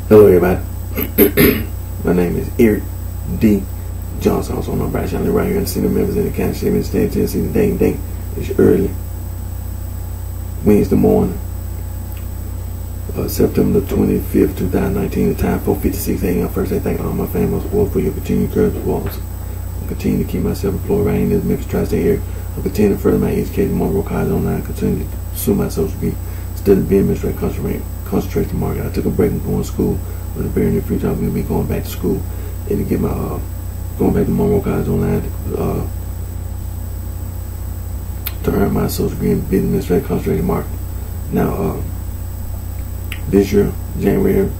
Hello everybody, my name is Eric D. Johnson, also known as BrightShine, right here in the city of Memphis in the county state of Tennessee. Today is early Wednesday morning, September the 25th, 2019. The time 4:56 a.m. First, I thank all my family support for your continued encouragement. I'll continue to keep myself employed right in this Memphis tri-state area. I'll continue to further my education in Monroe College online. Continue to pursue my social degree, study being administrative, concentrate the market. I took a break from going to school, but in the very near future I'm going to be going back to school and to get my going back to Monroe College online to earn my social degree in business administrative, concentrated marketing. Now, this year, January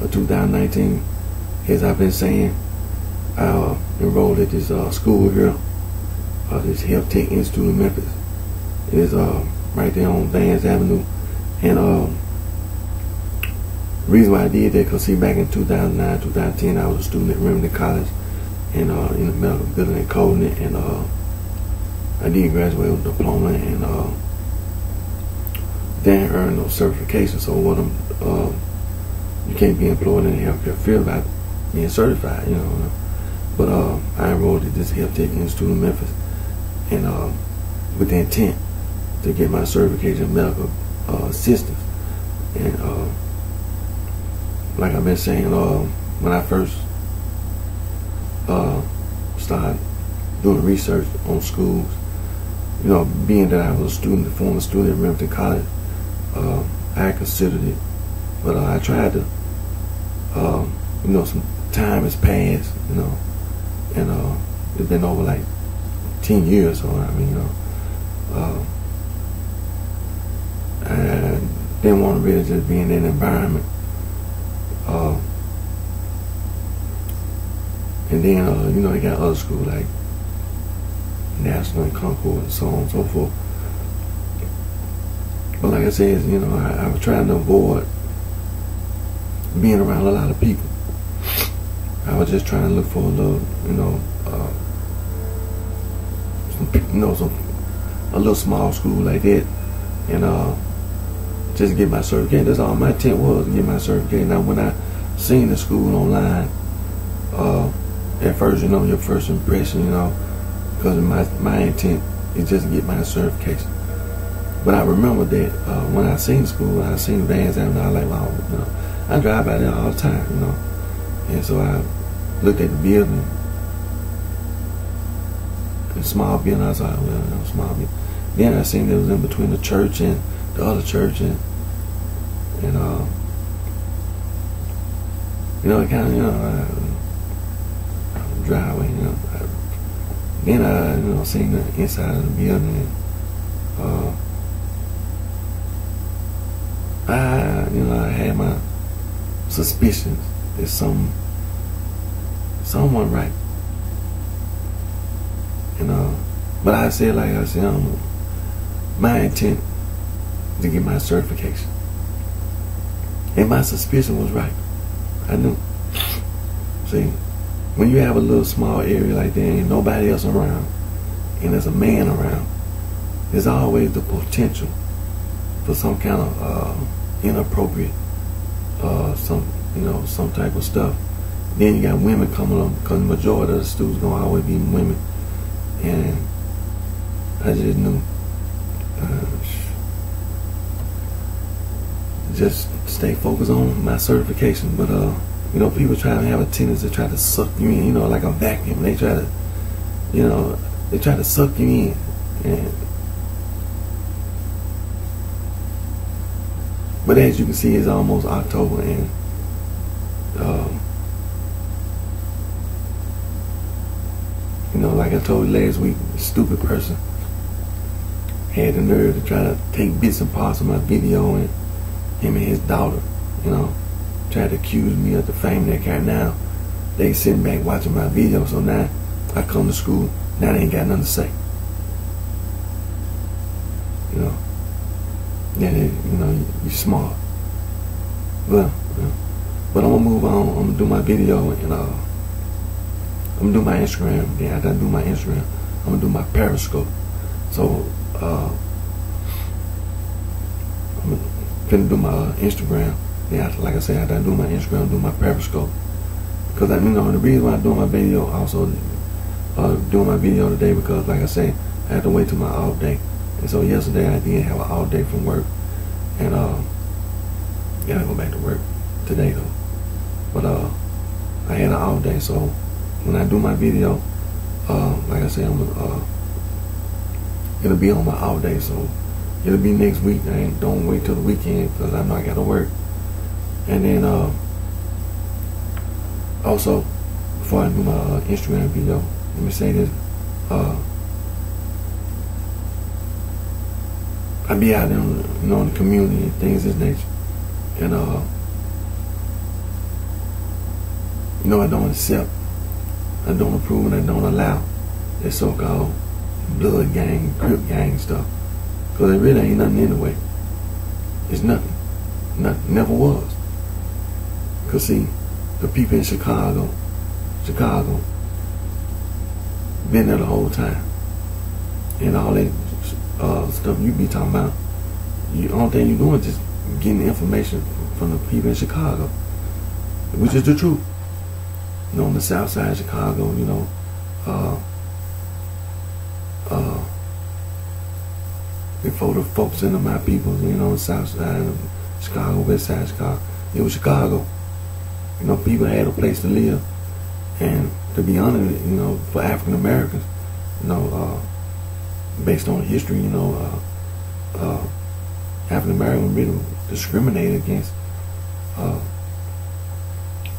of 2019, as I've been saying, I enrolled at this school here, this Health Tech Institute in Memphis. It is right there on Vance Avenue, and the reason why I did that, because see, back in 2009, 2010, I was a student at Remington College and in the medical building and coding it, and I did graduate with a diploma, and didn't earn no certification. So what you can't be employed in the healthcare field without being certified, you know. But I enrolled at this Health Tech Institute in Memphis, and with the intent to get my certification in medical assistance. And like I've been saying, when I first started doing research on schools, you know, being that I was a student, a former student at Remington College, I considered it, but I tried to, you know, some time has passed, you know, and it's been over like 10 years, so I mean, you know, I didn't want to really just be in that environment. And then, you know, they got other schools like National and Concord and so on and so forth. But like I said, you know, I was trying to avoid being around a lot of people. I was just trying to look for a little, you know, a little small school like that, and just get my certificate. That's all my intent was, to get my certificate. Now, when I seen the school online, at first, you know, your first impression, you know, because my intent is just to get my certification. But I remember that when I seen school, I seen Vans, and I was like, wow, you know, I drive by there all the time, you know. And so I looked at the building, a small building. I was like, well, you know, small building. Then I seen it was in between the church and the other church, and you know, it kind of, you know, driveway, you know. Then I, you know, seen the inside of the building, and you know, I had my suspicions that something wasn't right, and but I said, like I said, my intent to get my certification, and my suspicion was right. I knew. See, when you have a little small area like that, and nobody else around, and there's a man around, there's always the potential for some kind of inappropriate, some type of stuff. Then you got women coming on, because the majority of the students gonna always be women, and I just knew. Just stay focused on my certification. But you know, people try to have a tendency to try to suck you in, you know, like a vacuum. They try to, you know, they try to suck you in. And but as you can see, it's almost October, and you know, like I told you last week, a stupid person had the nerve to try to take bits and parts of my video, and him and his daughter, you know, tried to accuse me of the fame that got. Now they sitting back watching my video, so now I come to school, now they ain't got nothing to say, you know. Yeah, you know, you smart. Well, you know, but I'm gonna move on. I'm gonna do my video, and I'm gonna do my Instagram. Then after I do my Instagram, I'm gonna do my Periscope. So I'm gonna do my Instagram, Yeah, like I said, after I do my Instagram, do my Periscope. Because the reason why I'm doing my video, also doing my video today, because like I said, I had to wait till my off day. And so yesterday I did have an off day from work, and gotta go back to work today though. But I had an off day, so when I do my video, like I said, it'll be on my off day, so it'll be next week. Don't wait till the weekend, because I know I gotta work. And then also, before I do my Instagram video, let me say this. I be out there, in the community and things of this nature, and I don't accept, I don't approve, and I don't allow that so-called blood gang, crip gang stuff, because it really ain't nothing anyway. It's nothing. Never was. Because see, the people in Chicago, been there the whole time, and all that stuff you be talking about, the only thing you doing is just getting information from the people in Chicago, which is the truth. On the south side of Chicago, before the folks into my people, the south side of Chicago, west side of Chicago, it was Chicago. People had a place to live, and to be honest, for African Americans, based on history, African Americans really discriminated against,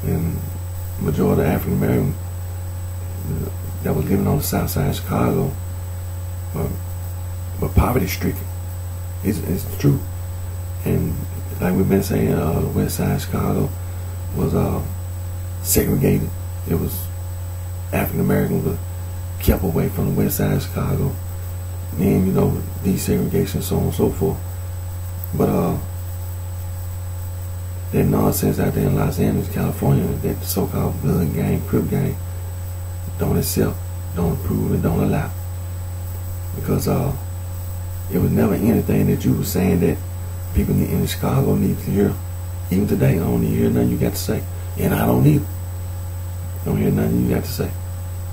and majority of African Americans that was living on the south side of Chicago were poverty stricken. It's true. And like we've been saying, the west side of Chicago was segregated. It was African Americans were kept away from the west side of Chicago. And desegregation, so on and so forth. But that nonsense out there in Los Angeles, California, that so-called blood gang, crip gang, don't accept, don't approve, and don't allow. Because it was never anything that you were saying that people in Chicago need to hear. Even today, I don't need to hear nothing you got to say. And I don't either. Don't hear nothing you got to say.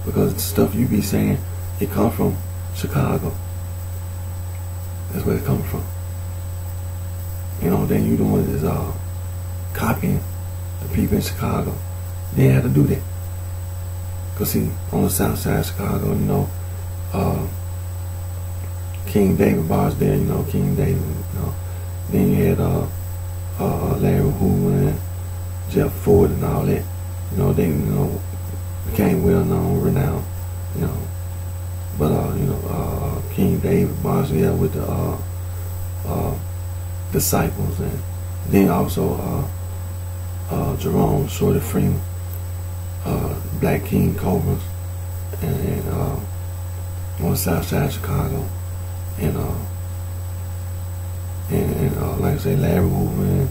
Because the stuff you be saying, it comes from Chicago. That's where it comes from. Then you doing is copying the people in Chicago. They had to do that. Because see, on the south side of Chicago, King David bars there, King David, Then you had Larry Hoover and Jeff Ford and all that. They became well known, renowned, But King David bars there with the Disciples, and then also Jerome Shorty Freeman, Black King Cobras, and on the south side of Chicago, and like I say, Larry Hoover and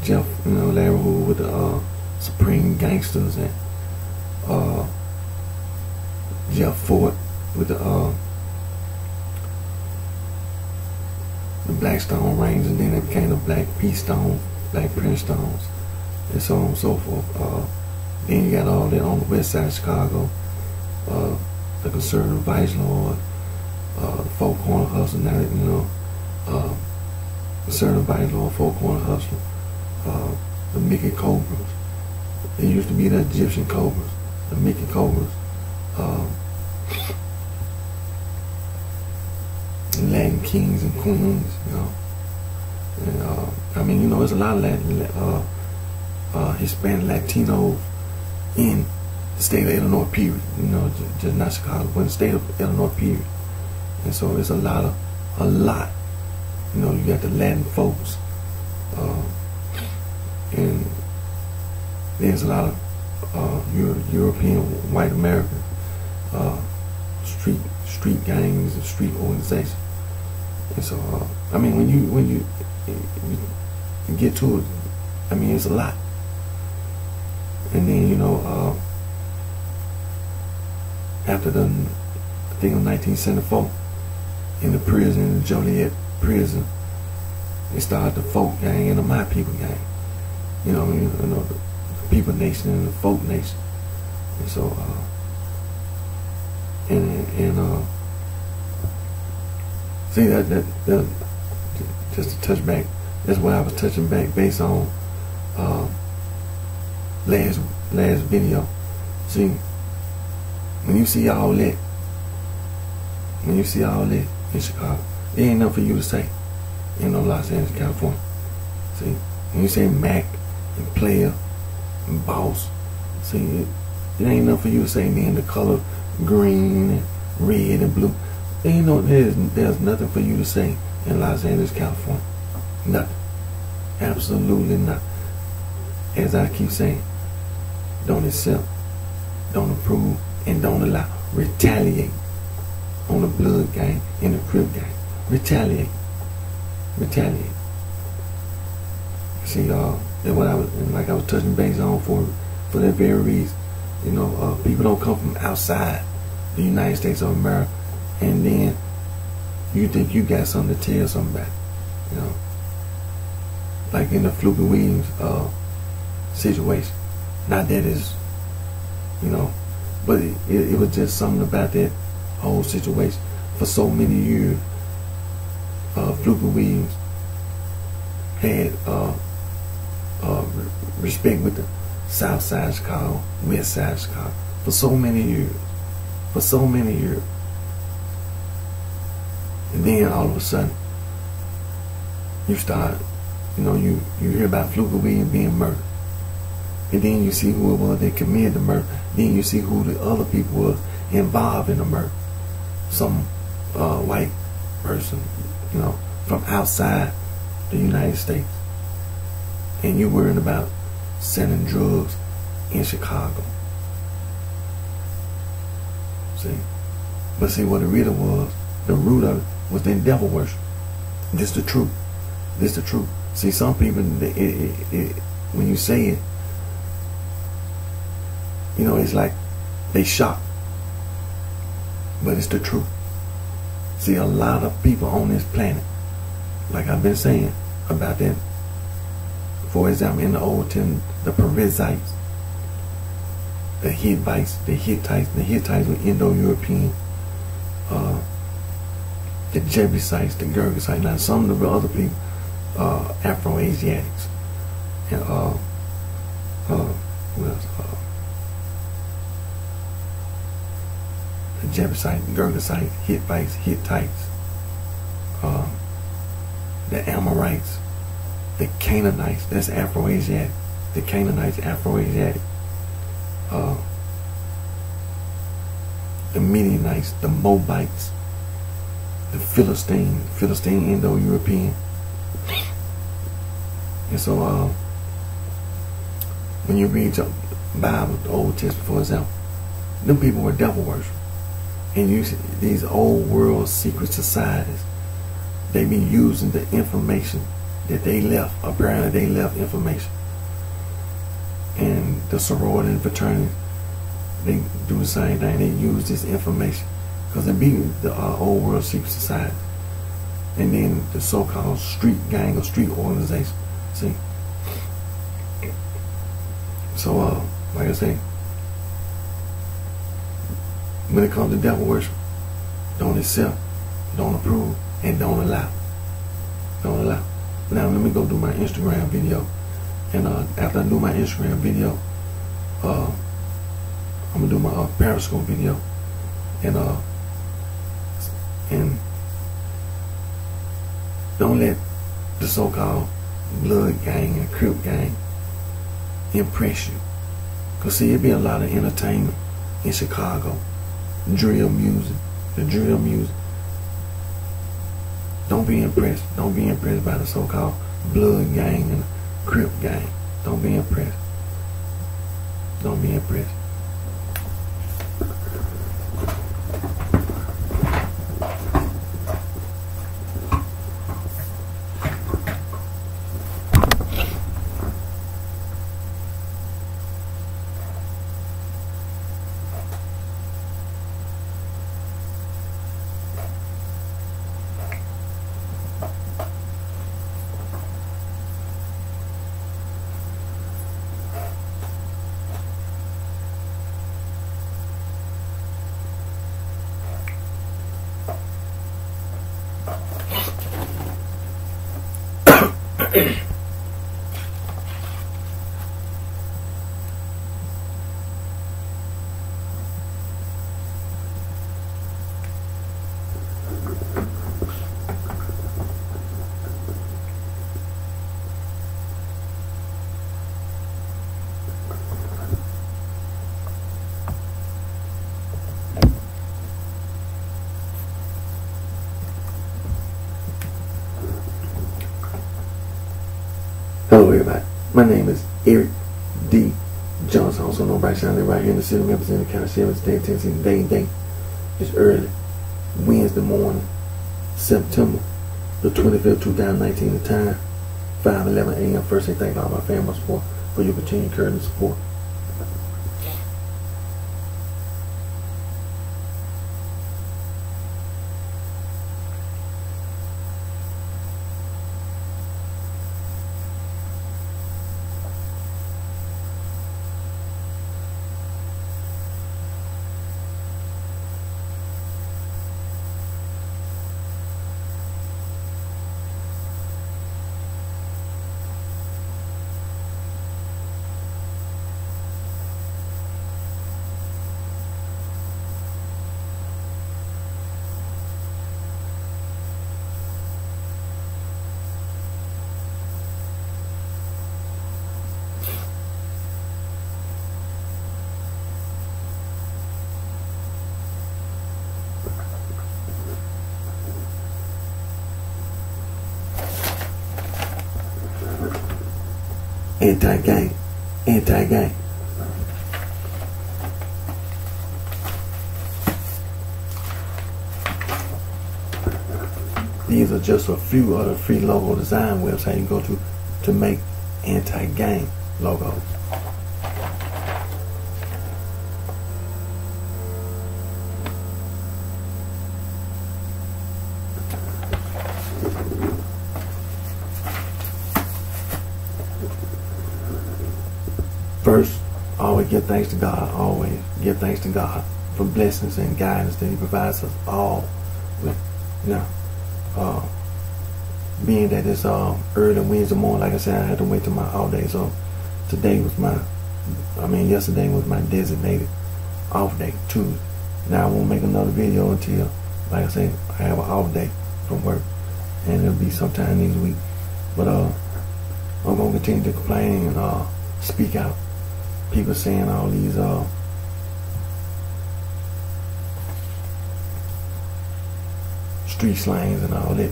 Jeff, Larry Hoover with the Supreme Gangsters, and Jeff Ford with the Black Stone Rangers, and then it became the Black Peace Stone, Black Prince Stones, and so on and so forth. Then you got all that on the west side of Chicago, the conservative vice lord, the Four Corner Hustler, now conservative vice lord, Four Corner Hustler, the Mickey Cobras. It used to be the Egyptian Cobras, the Mickey Cobras, Latin kings and queens, and there's a lot of Hispanic Latinos in the state of Illinois, period. Just not Chicago, but in the state of Illinois, period. And so it's a lot. You got the Latin folks, and there's a lot of European white American street gangs and street organizations. And so when you get to it, it's a lot. And then after I think of 1974, in the prison, the Joliet prison, they started the folk gang and the My People gang. You know, the people nation and the folk nation. And so, see that just to touch back. That's what I was touching back based on last video. See, when you see all that in Chicago, there ain't nothing for you to say in Los Angeles, California. See, when you say Mac and player and boss, see, it ain't nothing for you to say. Then the color green and red and blue, there's nothing for you to say in Los Angeles, California. Nothing. Absolutely nothing. As I keep saying, don't accept, don't approve, and don't allow. Retaliate on the blood gang and the crib gang. Retaliate. See, that's what I was touching base on for that very reason. You know, people don't come from outside the United States of America, and then you think you got something to tell somebody. You know, like in the Fluke and Williams situation. Not that it's, you know, but it was just something about that whole situation. For so many years, Fluke and Williams had respect with the South Side of Chicago, West Side of Chicago, for so many years. And then all of a sudden, you start, you know, you hear about Fluke and Williams being murdered. And then you see who it was that committed the murder. Then you see who the other people was involved in the murder. Some white person, you know, from outside the United States. And you worried about selling drugs in Chicago. See? But see what it really was, the root of it was then devil worship. This the truth. See, some people, when you say it, you know, it's like they shocked. But it's the truth. See, a lot of people on this planet, like I've been saying about that, for example, in the Old Testament, the Perizzites, the Hittites were Indo-European, the Jebusites, the Girgasites, now some of the other people, Afro-Asiatics, and who else? The Jebusites, Girgasites, Hittites, the Amorites, the Canaanites, that's Afro-Asiatic. The Canaanites, Afro-Asiatic. The Midianites, the Moabites, the Philistine Indo-European. And so, when you read the Bible, the Old Testament, for example, them people were devil worship. And you see these old world secret societies, they be using the information that they left. Apparently they left information. And the sorority and fraternity, they do the same thing. They use this information because it be the old world secret society. And then the so-called street gang or street organization. See? So, like I say, when it comes to devil worship, don't accept, don't approve, and don't allow. Don't allow. Now let me go do my Instagram video, and after I do my Instagram video, I'm gonna do my Periscope video, and don't let the so-called blood gang and crip gang impress you. Cause see, it be a lot of entertainment in Chicago. Drill music, the drill music. Don't be impressed. Don't be impressed by the so-called blood gang and crip gang. Don't be impressed. Don't be impressed. Hello everybody, my name is Eric D. Johnson, also known BrightShine. Live right here in the city of Memphis, in the county of state, Tennessee. Day. It's early Wednesday morning, September the 25th, 2019. The time 5:11 a.m. First, I thank all my family support for your continued encouragement and support. Anti-gang. These are just a few of the free logo design websites you can go to make anti-gang logos. First, always give thanks to God. Always give thanks to God for blessings and guidance that He provides us all with. Being that it's early Wednesday morning, like I said, I had to wait till my off day. So yesterday was my designated off day, Tuesday. Now I won't make another video until, like I said, I have an off day from work, and it'll be sometime next week. But I'm gonna continue to complain and speak out. People saying all these street slangs and all that,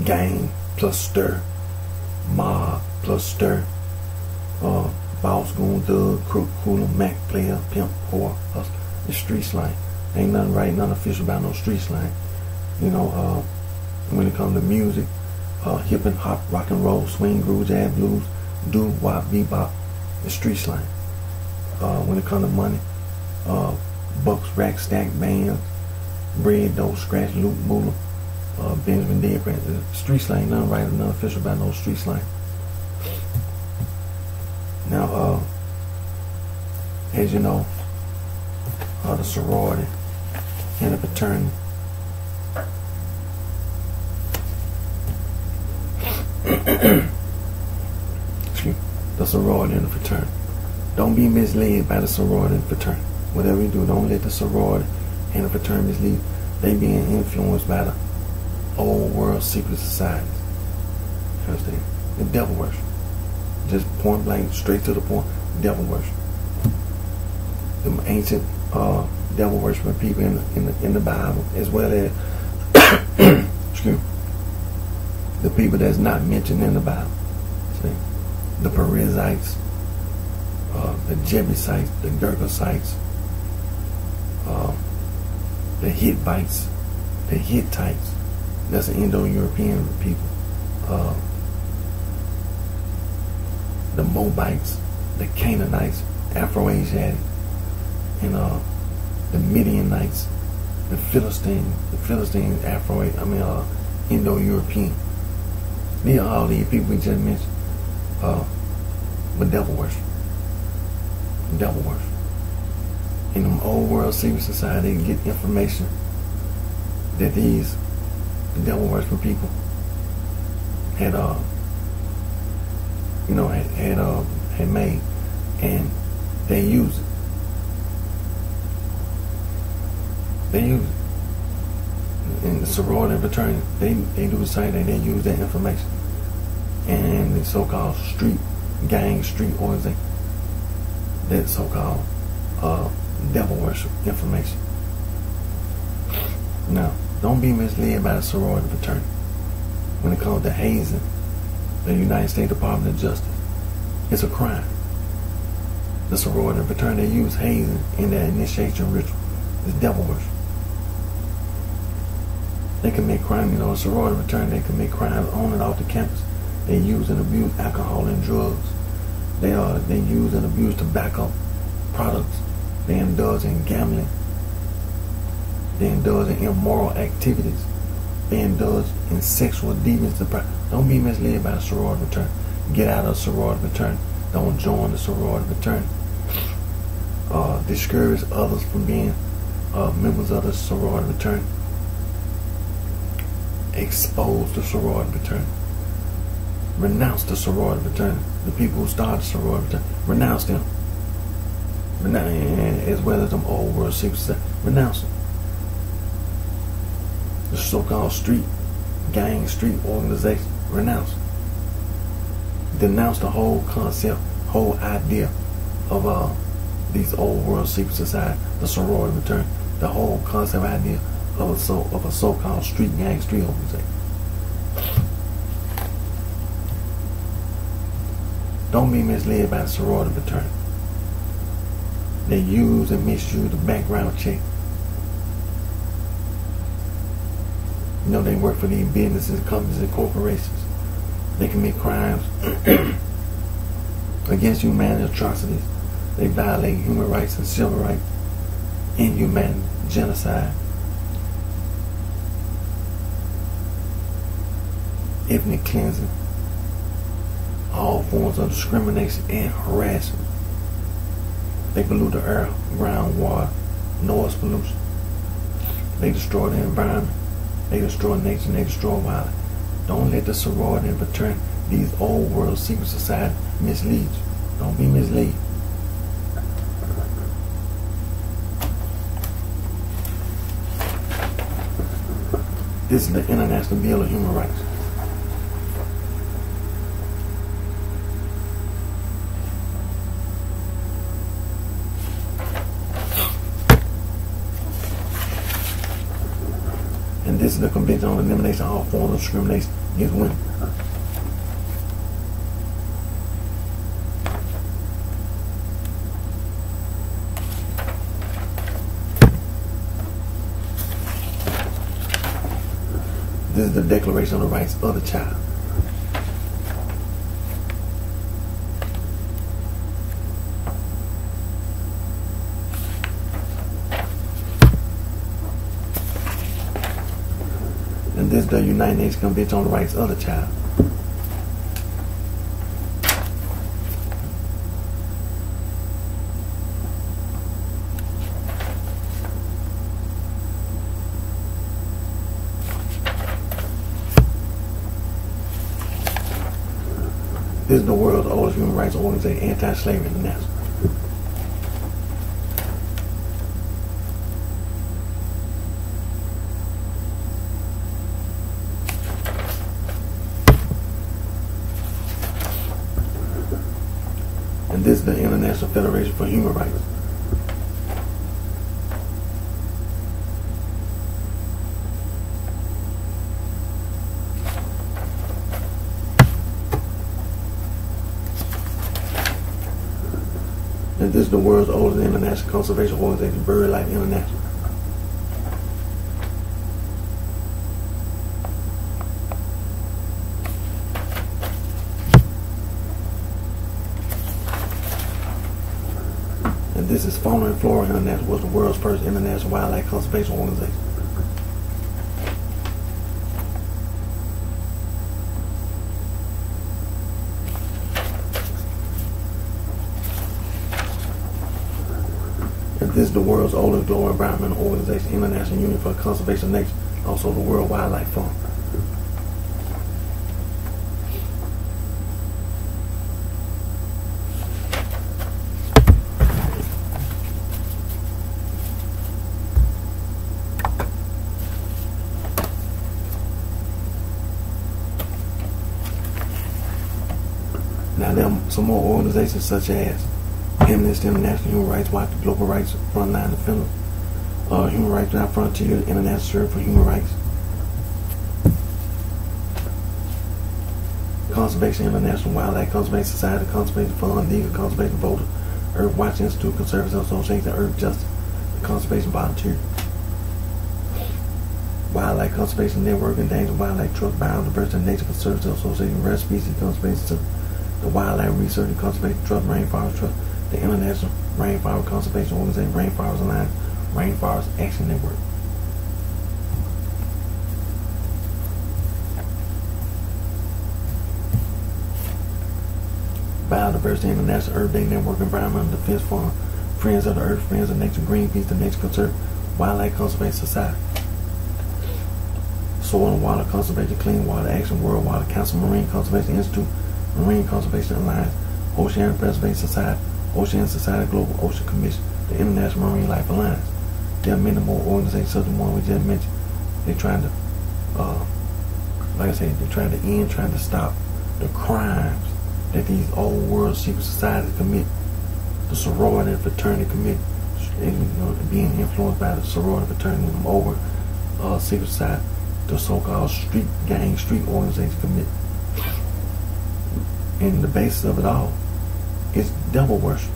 gang plus stir, mob plus stir, boss, goon, thug, crook, hooligan, mac, player, pimp, whore, hustler. It's street slang. Ain't nothing right, nothing official about no street slang. When it comes to music, hip and hop, rock and roll, swing, groove, jazz, blues, doo wop, bebop, it's street slang. When it comes to money, bucks, racks, stack, bands, bread, dough, scratch, loot, moolah, Benjamin Dead Brand, street slang, nothing right, nothing official about no street slang. Now, as you know, the sorority and the fraternity, the sorority and the fraternity. Don't be misled by the sorority and fraternity. Whatever you do, don't let the sorority and the fraternity mislead. They being influenced by the old world secret societies. You understand? The devil worship. Just point blank, straight to the point, devil worship. The ancient devil worshiping people in the Bible, as well as excuse me, the people that's not mentioned in the Bible. See? The Perizzites, the Jebusites, the Girgasites, the Hittites, the Hittites. That's the Indo-European people. The Moabites, the Canaanites, Afro-Asiatic, and the Midianites, the Philistines, Indo-European. These are all these people we just mentioned. But devil worship. in them old world secret society and get information that these devil worshiping people had had made, and they use it. They use it. In the sorority fraternity, they do the same thing. They use that information. And the so-called street organization, that so-called devil worship information. Now, don't be misled by the sorority fraternity when it comes to hazing the United States Department of Justice. It's a crime. The sorority fraternity, they use hazing in their initiation ritual. It's devil worship. They commit crime, the sorority fraternity, they commit crimes on and off the campus. They use and abuse alcohol and drugs. They use and abuse tobacco products. They indulge in gambling. They indulge in immoral activities. They indulge in sexual deviance. Don't be misled by the sorority fraternity. Get out of the sorority fraternity. Don't join the sorority fraternity. Discourage others from being members of the sorority fraternity. Expose the sorority fraternity. Renounce the sorority fraternity. The people who started the sorority fraternity. Renounce them. As well as them old world secrets. Renounce them. The so-called street organization. Renounce them. Denounce the whole concept, whole idea of these old world secret society, the sorority fraternity, the whole concept idea of a so-called street organization. Don't be misled by the sorority fraternity. They use and misuse the background check. They work for these businesses, companies, and corporations. They commit crimes against humanity, atrocities. They violate human rights and civil rights, inhumanity, genocide, ethnic cleansing, all forms of discrimination and harassment. They pollute the air, ground, water, noise pollution. They destroy the environment. They destroy nature. They destroy wildlife. Don't let the sorority and fraternity, these old world secret society, mislead you. Don't be misled. This is the International Bill of Human Rights. And this is the Convention on Elimination of All Forms of Discrimination Against Women. This is the Declaration of the Rights of the Child. And this is the United Nations Convention on the Rights of the Child. This is the world's oldest human rights organization, Anti-Slavery International. And this is the International Federation for Human Rights. And this is the world's oldest international conservation organization, BirdLife International. And this is Fauna and Flora International, was the world's first international wildlife conservation organization. This is the world's oldest global environmental organization, International Union for the Conservation of Nature, also the World Wildlife Fund. Now there are some more organizations such as Amnesty International, Human Rights Watch, Global Rights Frontline Defender, Human Rights Without Frontiers, International Center for Human Rights, Conservation International, Wildlife Conservation Society, Conservation Fund, Legal Conservation Voter, Earth Watch Institute, Conservation Association, Earth Justice, Conservation Volunteer, Wildlife Conservation Network, Endangered Wildlife Trust, Biodiversity, Nature Conservancy Association, Rare Species Conservation, the Wildlife Research and Conservation Trust, Rainforest Trust, the International Rainforest Conservation Organization, Rainforest Alliance, Rainforest Action Network. Biodiversity International, Earth Day Network, Environmental Defense Fund, Friends of the Earth, Friends of Nature, Greenpeace, the Nature Conservancy, Wildlife Conservation Society, Soil and Water Conservation, Clean Water Action, World Water Council, Marine Conservation Institute, Marine Conservation Alliance, Oceanic Preservation Society, Ocean Society, Global Ocean Commission, the International Marine Life Alliance. There are many more organizations such as the one we just mentioned. They're trying to, like I said, they're trying to stop the crimes that these old world secret societies commit, the sorority and fraternity commit, being influenced by the sorority and fraternity over secret society, the so-called street gang, street organizations commit. And the basis of it all is devil worship.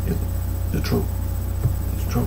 It's the truth. It's true.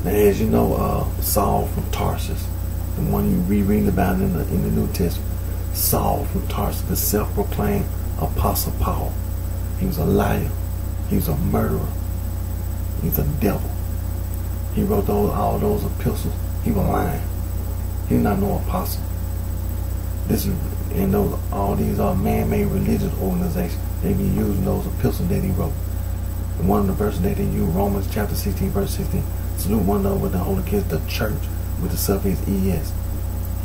As you know, Saul from Tarsus, the one you reread about in the New Testament, Saul from Tarsus, the self-proclaimed Apostle Paul. He was a liar. He was a murderer. He was a devil. He wrote all those epistles. He was lying. He was not no apostle. All these are man-made religious organizations. They be using those epistles that he wrote. And one of the verses that they use, Romans chapter 16, verse 16. Salute one another with the Holy Kiss, the church, with the suffix ES.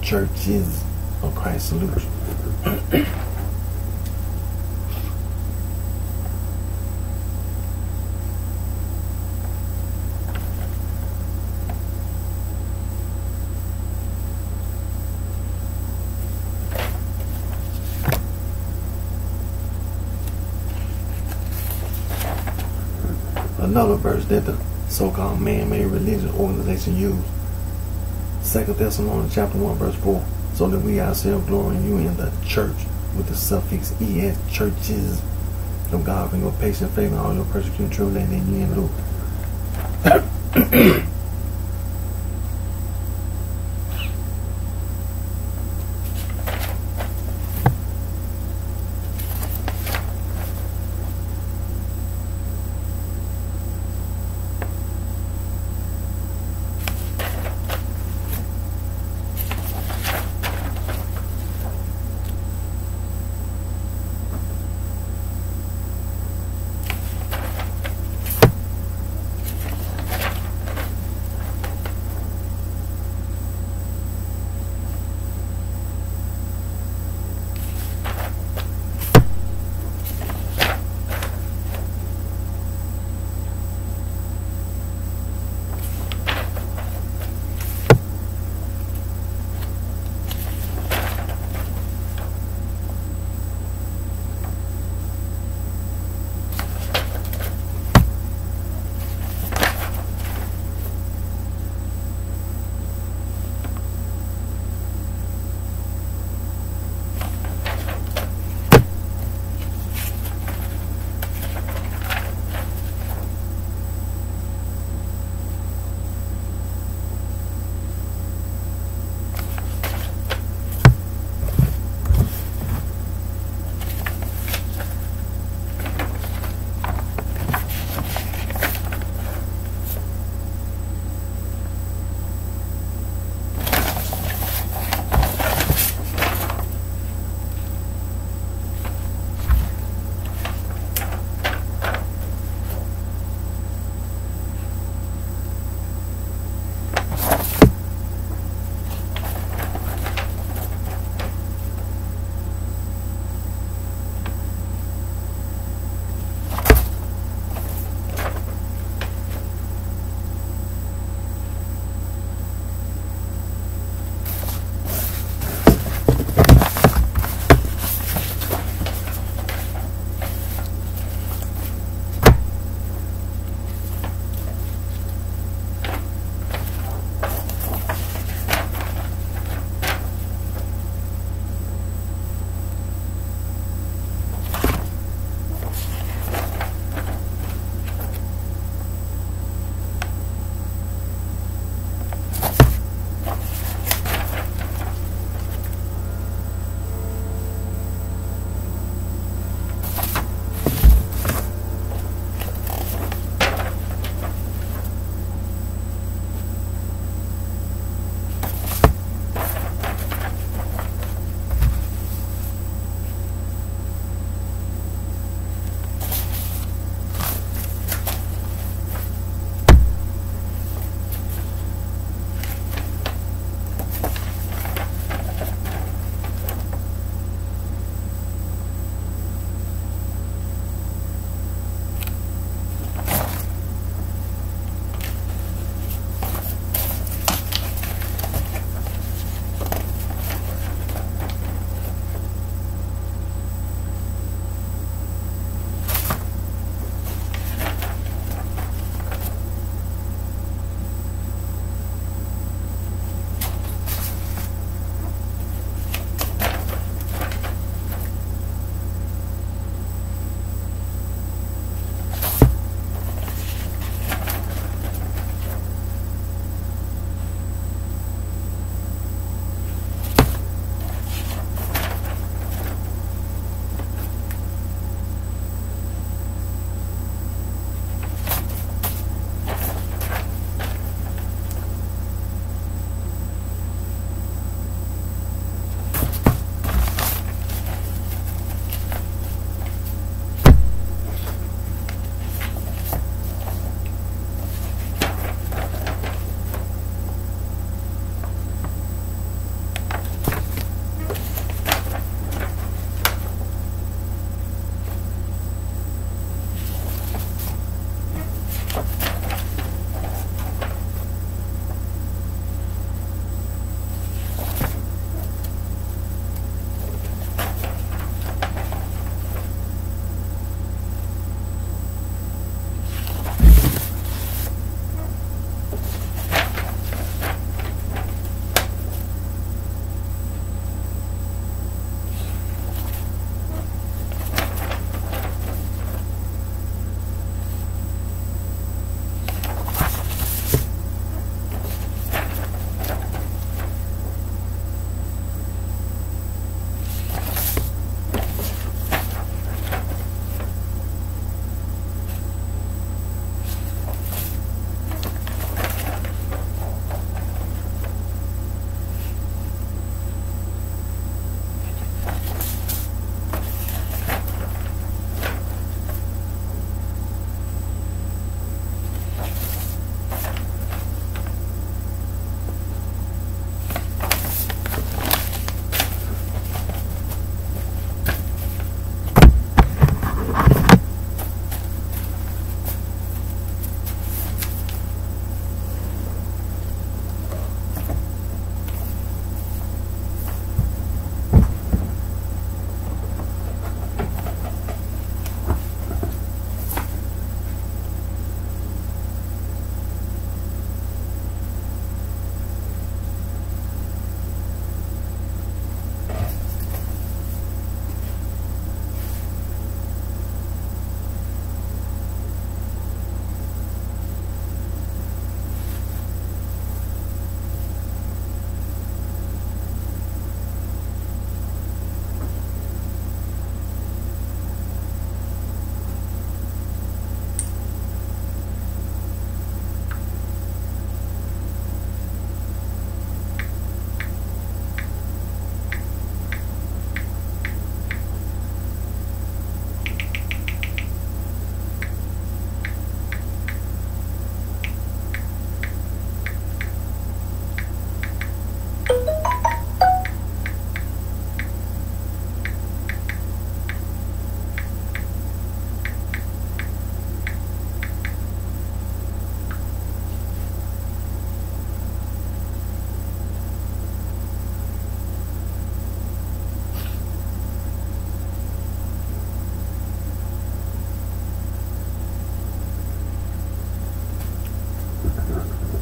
Churches of Christ salute. Another verse that the so-called man-made religious organization used. 2 Thessalonians chapter 1 verse 4. So that we ourselves glory in you in the church with the suffix ES, churches of God, for your patient faith and all your persecution true that in you endure.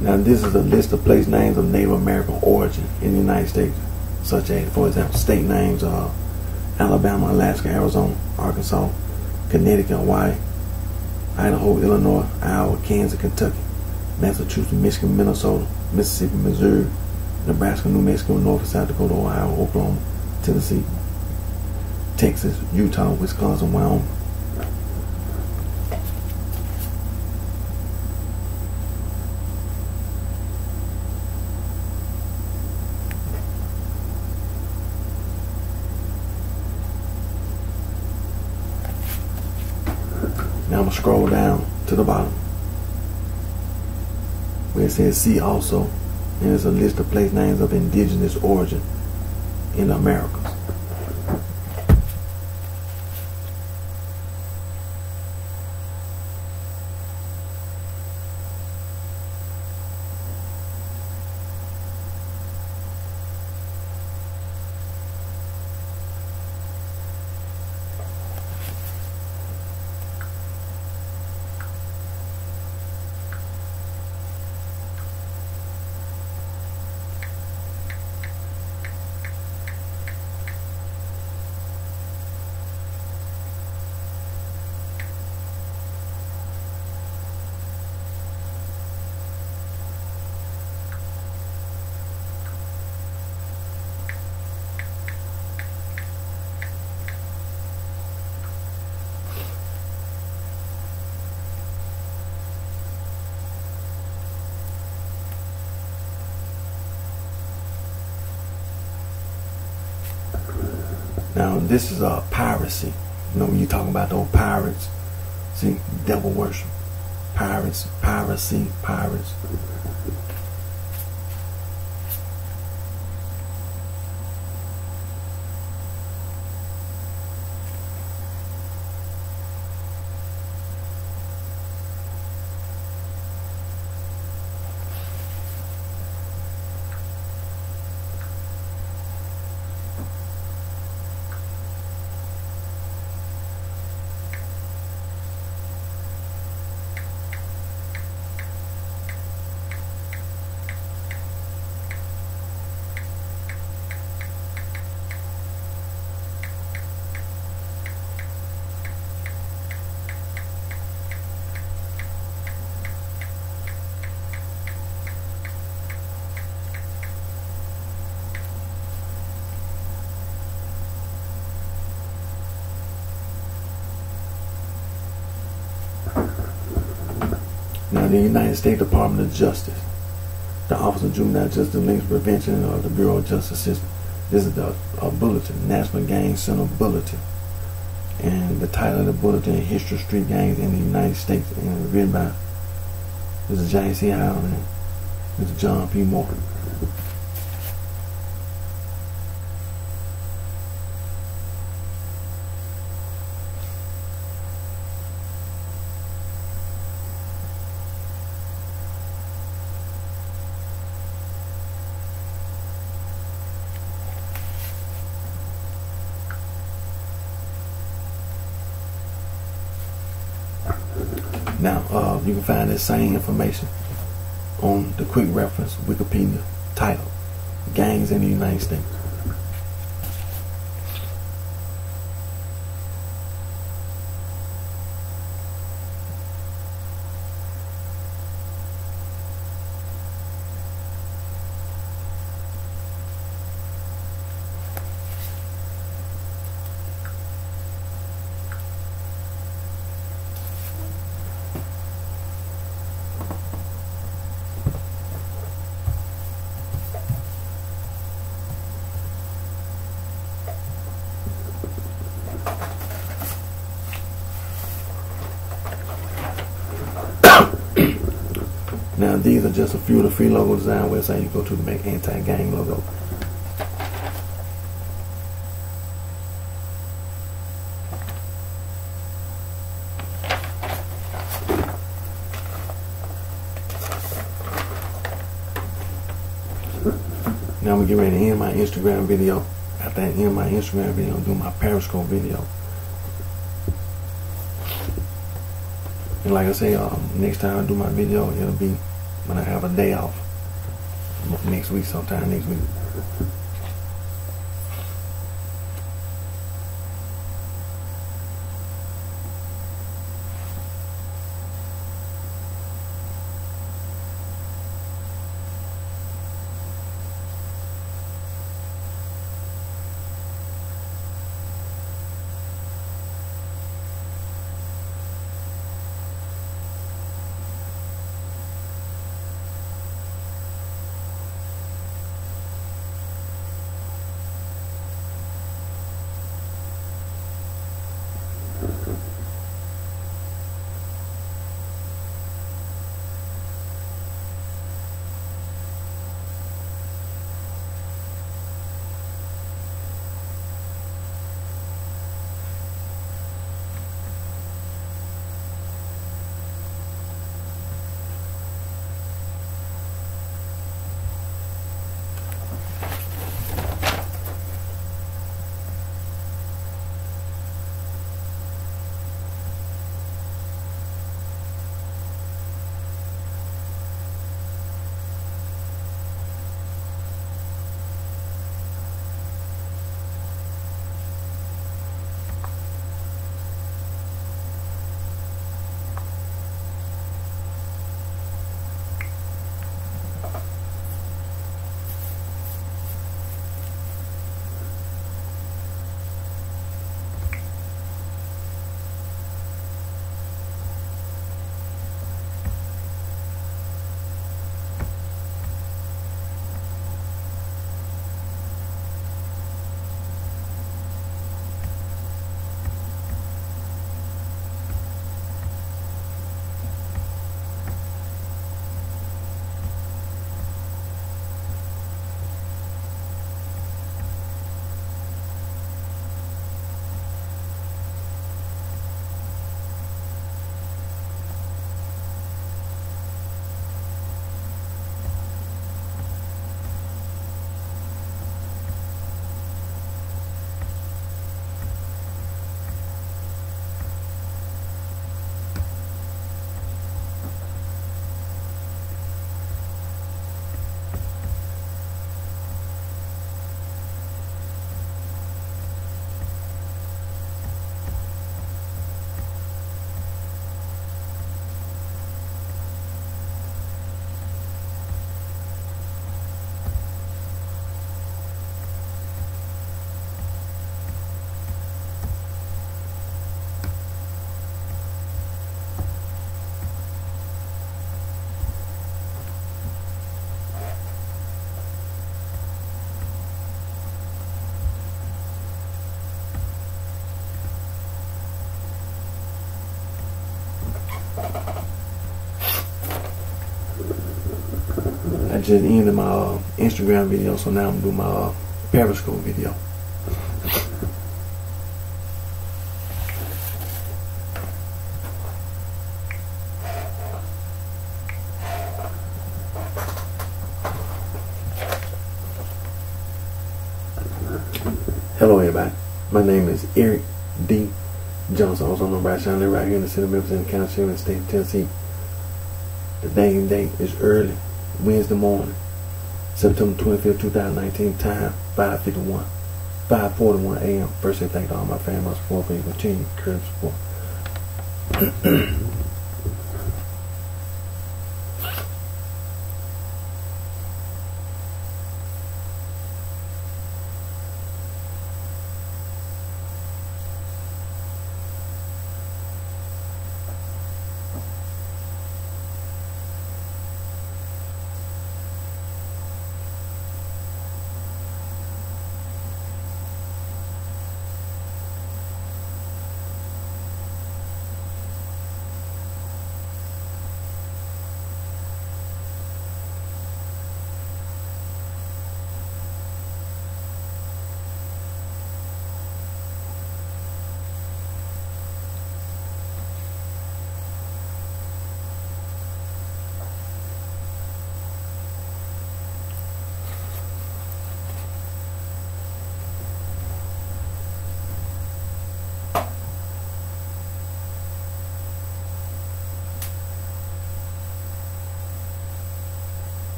Now this is a list of place names of Native American origin in the United States, such as, for example, state names of Alabama, Alaska, Arizona, Arkansas, Connecticut, Hawaii, Idaho, Illinois, Iowa, Kansas, Kentucky, Massachusetts, Michigan, Minnesota, Mississippi, Missouri, Nebraska, New Mexico, North and South Dakota, Ohio, Oklahoma, Tennessee, Texas, Utah, Wisconsin, Wyoming. Now I'm going to scroll down to the bottom where it says see also, and it's a list of place names of indigenous origin in the Americas. Now this is piracy. You know, when you're talking about those pirates, see, devil worship, pirates, piracy, pirates. Now, the United States Department of Justice, the Office of Juvenile Justice Links Prevention of the Bureau of Justice System. This is the bulletin, National Gang Center Bulletin. And the title of the bulletin is History of Street Gangs in the United States, and it was written by Mr. James C. Howell and Mr. John P. Moore. Now, you can find this same information on the quick reference Wikipedia title, Gangs in the United States. Now these are just a few of the free logo design websites you go to make anti-gang logo. Now I'm gonna get ready to end my Instagram video. After I end my Instagram video, I'll do my Periscope video. And like I say, next time I do my video, it'll be when I have a day off next week, sometime next week. I just ended my Instagram video, so now I'm doing my Periscope video. Hello everybody, my name is Eric D. Johnson, also known as BrightShine, right here in the city of Memphis in the county, Shelby, state of Tennessee. The dang date is early Wednesday morning, September 25th, 2019, time 5:41 a.m. First, I thank all my family support for your continued encouragement support.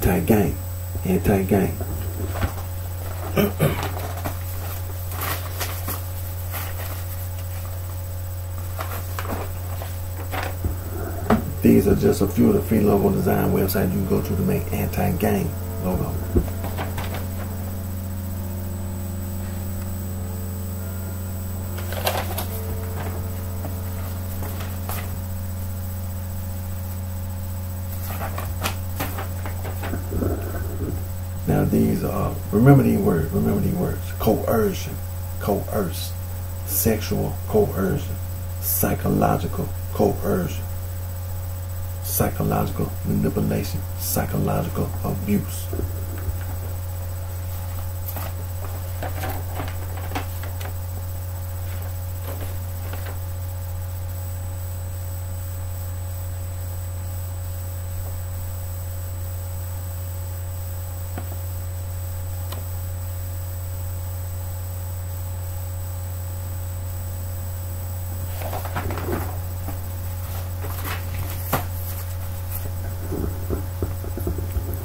Anti-gang. Anti-gang. These are just a few of the free logo design websites you can go to make anti-gang logo. Now these are, remember these words, coercion, coerce, sexual coercion, psychological coercion, psychological manipulation, psychological abuse.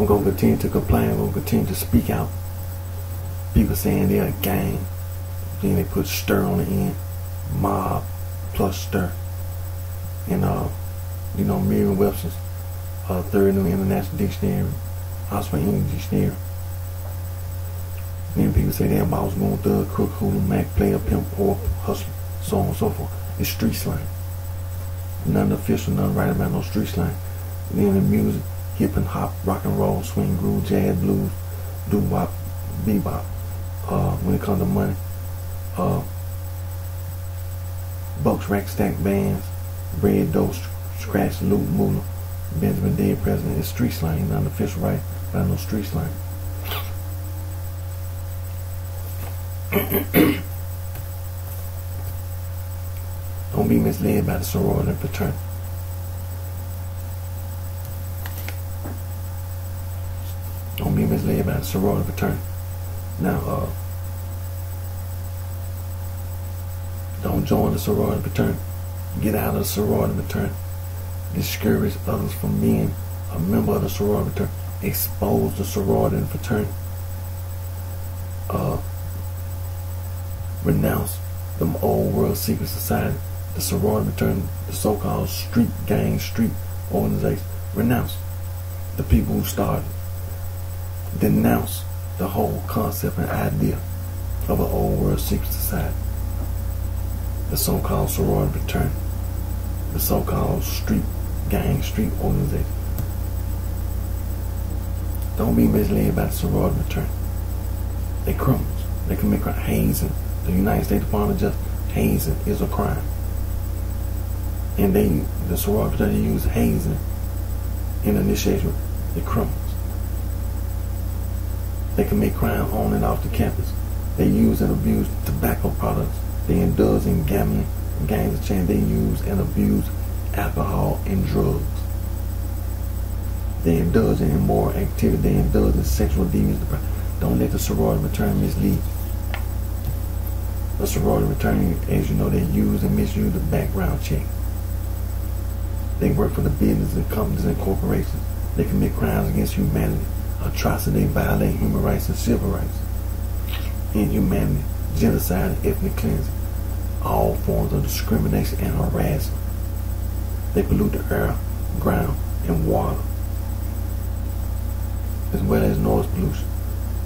I'm going to continue to complain. I'm going to continue to speak out. People saying they're a gang. Then they put stir on the end. Mob plus stir. And, you know, Merriam-Webster's Third New International Dictionary, Oxford English Dictionary. Then people say they're mouse, moon, thug, crook, hoodlum, mac, player, pimp, or hustler, so on and so forth. It's street slang. Nothing official, nothing right about no street slang. Then the music, hip and hop, rock and roll, swing, groove, jazz, blues, doo-wop, bebop. When it comes to money, bucks, rack, stack, bands, bread, dough, scratch, loot, moolah, Benjamin, dead president. It's street slang, not official right, but no street slang. Don't be misled by the sorority and fraternity. Don't be misled by the sorority and fraternity. Now, don't join the sorority and fraternity. Get out of the sorority and fraternity. Discourage others from being a member of the sorority and fraternity. Expose the sorority and fraternity. Renounce them old world secret society, the sorority and fraternity, the so-called street gang, street organization. Renounce the people who started. Denounce the whole concept and idea of an old world secret society, the so-called sorority and fraternity, the so-called street gang, street organization. Don't be misled by the sorority and fraternity. They criminals. They commit crime. Hazing. The United States Department of Justice, hazing is a crime. And the sorority and fraternity use hazing in initiation. They're criminals. They commit crime on and off the campus. They use and abuse tobacco products. They indulge in gambling, gangs of change. They use and abuse alcohol and drugs. They indulge in immoral activity. They indulge in sexual deviance. Don't let the sorority and fraternity mislead you. The sorority and fraternity, as you know, they use and misuse the background check. They work for the businesses and companies and corporations. They commit crimes against humanity. Atrocity, they violate human rights and civil rights. Inhumanity, genocide, and ethnic cleansing. All forms of discrimination and harassment. They pollute the air, ground, and water, as well as noise pollution.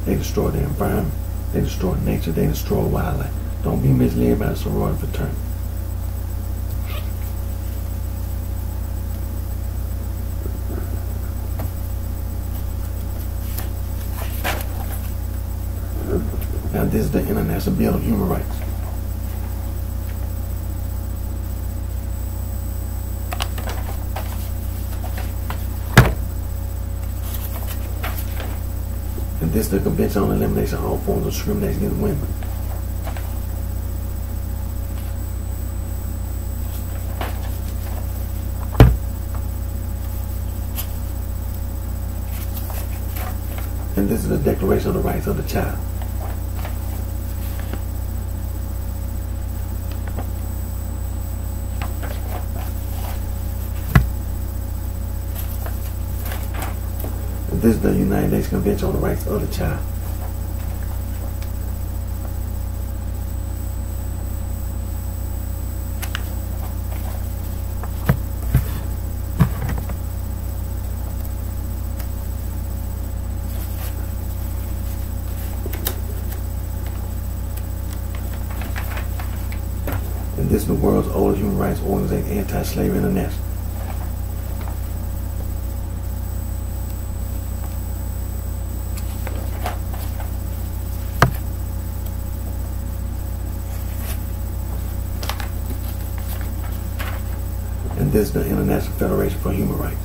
They destroy the environment. They destroy nature. They destroy wildlife. Don't be misled by the sorority and fraternity. Now this is the International Bill of Human Rights. And this is the Convention on the Elimination of All Forms of Discrimination Against Women. And this is the Declaration of the Rights of the Child. This is the United Nations Convention on the Rights of the Child. And this is the world's oldest human rights organization, Anti-Slavery International. And this is the International Federation for Human Rights.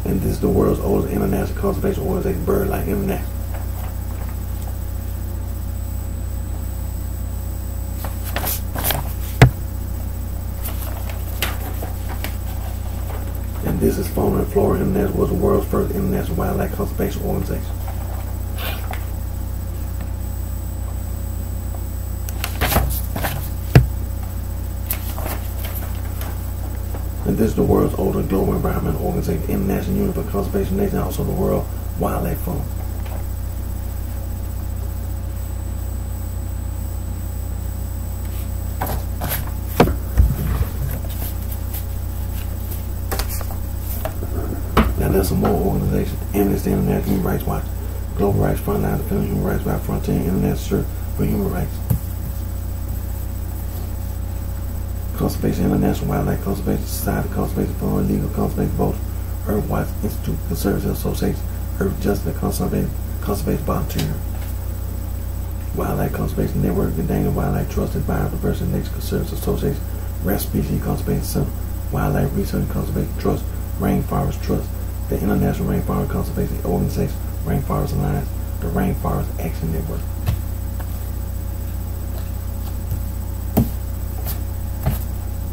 And this is the world's oldest international conservation organization, BirdLife International. And this is Fauna and Flora International, was the world's first international wildlife conservation organization. And this is the world's oldest global environmental organization, International Union for Conservation of Nature, and also the World Wildlife Fund. Now there's some more organizations: Amnesty International, Human Rights Watch, Global Rights Frontline, Defending Human Rights by Frontier, International Search for Human Rights, Conservation International, Wildlife Conservation Society, Conservation Fund, Legal Conservation Voters, Earth Watch Institute, Conservation Association, Earth Justice, Conservation Volunteer, Wildlife Conservation Network, the Daniel Wildlife Trust, and Biodiversity Nature Conservation Association, Rare Species Conservation Center, Wildlife Research and Conservation Trust, Rainforest Trust, the International Rainforest Conservation Organization, Rainforest Alliance, the Rainforest Action Network.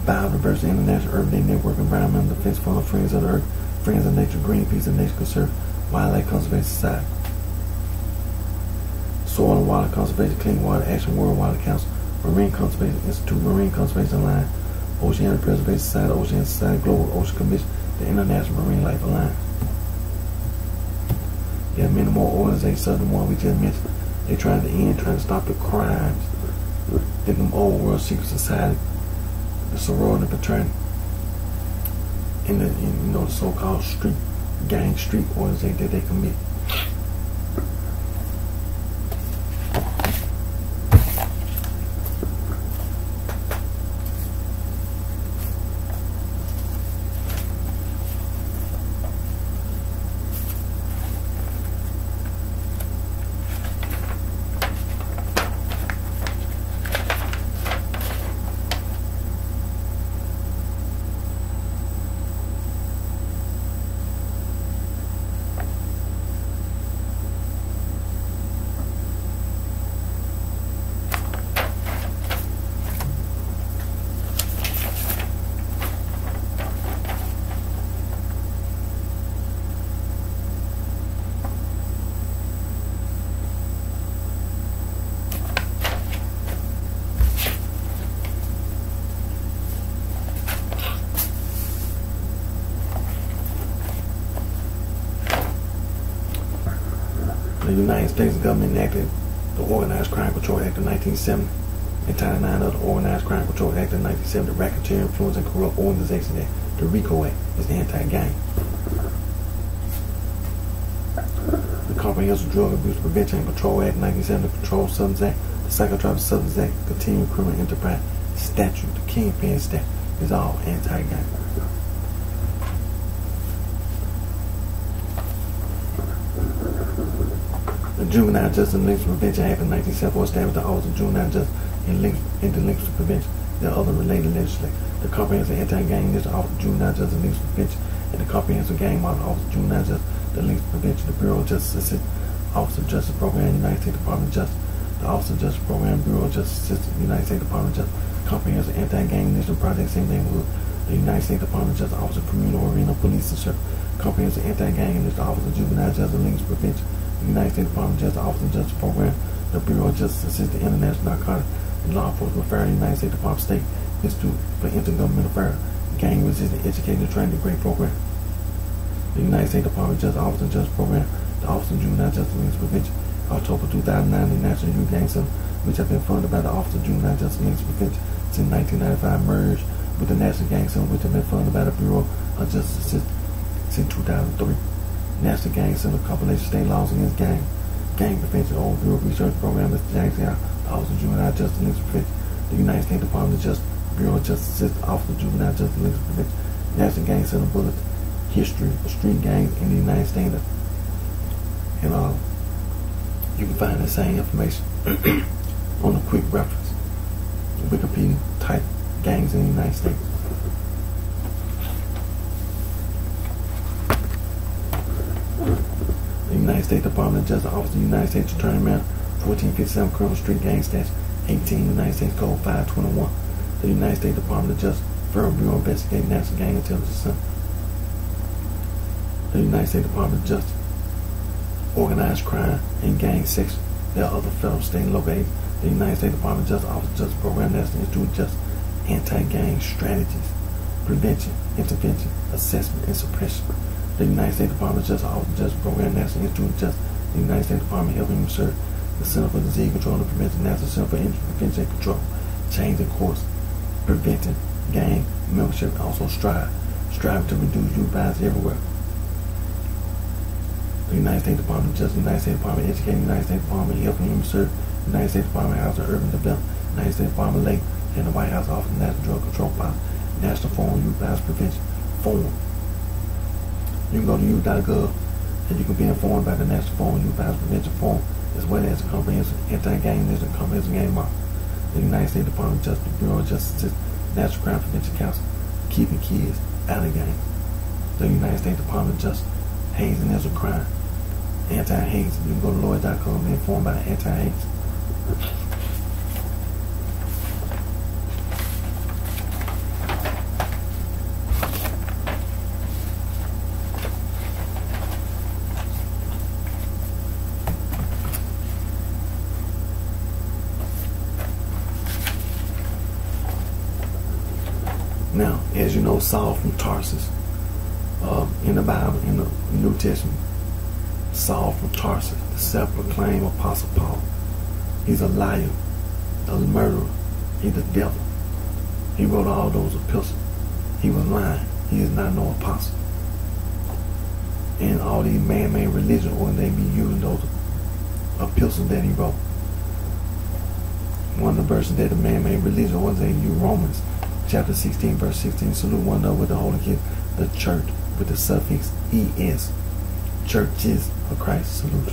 Biodiversity International, Urban Day Network, Environmental Defense Fund, Friends of the Earth, Friends of Nature, Greenpeace and Nature Conserve, Wildlife Conservation Society, Soil and Water Conservation, Clean Water Action, World Water Council, Marine Conservation Institute, Marine Conservation Alliance, Oceanic Preservation Society, Ocean Society, Global Ocean Commission, the International Marine Life Alliance. There are many more organizations other than the one we just mentioned. They're trying to stop the crimes in them old world secret society, the sorority and fraternity, and the so-called street organization that they commit. The United States government enacted the Organized Crime Control Act of 1970 and Title IX of the Organized Crime Control Act of 1970, the Racketeer Influence and Corrupt Organization Act, the RICO Act, is the anti-gang. The Comprehensive Drug Abuse Prevention and Control Act 1970, the Controlled Substance Act, the Psychotropic Substance Act, the Continuing Criminal Enterprise Statute, the Kingpin Statute, is all anti-gang. The Juvenile Justice and Links Prevention Act of 1974 established the Office of Juvenile Justice and Links to Prevention. There are other related legislation. The Comprehensive Anti-Gang Initiative, Office of Juvenile Justice and Links to Prevention, and the Comprehensive Gang Model, Office of Juvenile Justice, the Links to Prevention, the Bureau of Justice Assistance, Office of Justice Program, United States Department of Justice, the Office of Justice Program, Bureau of Justice Assistance, United States Department of Justice, Comprehensive Anti-Gang Initiative Project, same neighborhood, the United States Department of Justice, Office of Communal Arena Police and Service, Comprehensive Anti-Gang Initiative, Office of Juvenile Justice and Links to Prevention, the United States Department of Justice, Office of Justice Program, The Bureau of Justice assists the International Narcotics and Law Enforcement Affairs, United States Department of State Institute for Intergovernmental Affairs, Gang Resistant Education and Training Degree Program. The United States Department of Justice Office of Justice Program, the Office of Juvenile Justice and Prevention. October 2009, the National Youth Gang Center, which has been funded by the Office of Juvenile Justice and Prevention since 1995, merged with the National Gang Center, which has been funded by the Bureau of Justice since 2003. National Gang Center compilation state laws against gang prevention, overview research program, Mr. Jackson, the Office of Juvenile Justice and Prevention, the United States Department of Justice, Bureau of Justice, Office of Juvenile Justice and Prevention, National Gang Center Bullet, History of Street Gangs in the United States, and you can find the same information on a quick reference. Wikipedia type gangs in the United States. The United States Department of Justice, Office of the United States Attorney Manual, 1457 Criminal Street Gang Statute, 18, United States Code 521. The United States Department of Justice, Federal Bureau of Investigation, National Gang Intelligence Center. The United States Department of Justice, Organized Crime and Gang Section. There are other federal, state, and local agencies. The United States Department of Justice, Office of Justice Program, National Institute of Justice, Anti-Gang Strategies, Prevention, Intervention, Assessment, and Suppression. The United States Department of Justice, Office of Justice Program, National Institute of Justice, the United States Department of Health and Human Services, the Center for Disease Control and Prevention, National Center for Injury Prevention and Control, changing course, preventing gang membership, and also striving to reduce youth violence everywhere. The United States Department of Justice, the United States Department of Education, the United States Department of Health and Human Services, the United States Department of Housing and Urban Development, the United States Department of Labor, and the White House Office of National Drug Control Policy, National Forum on Youth Violence Prevention Forum. You can go to youth.gov and you can be informed about the National Forum on Youth Violence Prevention Forum, as well as the Comprehensive Anti-Gang List and Comprehensive Gang Mark. The United States Department of Justice, Bureau of Justice, National Crime Prevention Council, keeping kids out of gangs. The United States Department of Justice, hazing is a crime. Anti-hazing. You can go to Lloyd.com and be informed about anti-hazing. Now, as you know, Saul from Tarsus, in the Bible, in the New Testament, Saul from Tarsus, the self-proclaimed Apostle Paul. He's a liar, a murderer, he's the devil. He wrote all those epistles. He was lying. He is not no apostle. And all these man-made religions, or they be using those epistles that he wrote. One of the verses that the man-made religion was they use Romans chapter 16, verse 16. Salute one another with the holy kiss, the church with the suffix es. Churches of Christ salute.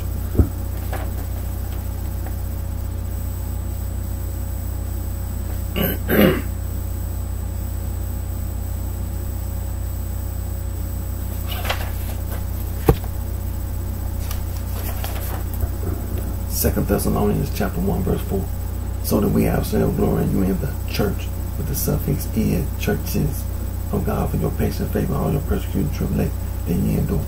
Second Thessalonians chapter 1 verse 4. So that we have ourselves glory in you in the church with the suffix is, churches of God, for your patient faith and all your persecuted tribulation that ye endure.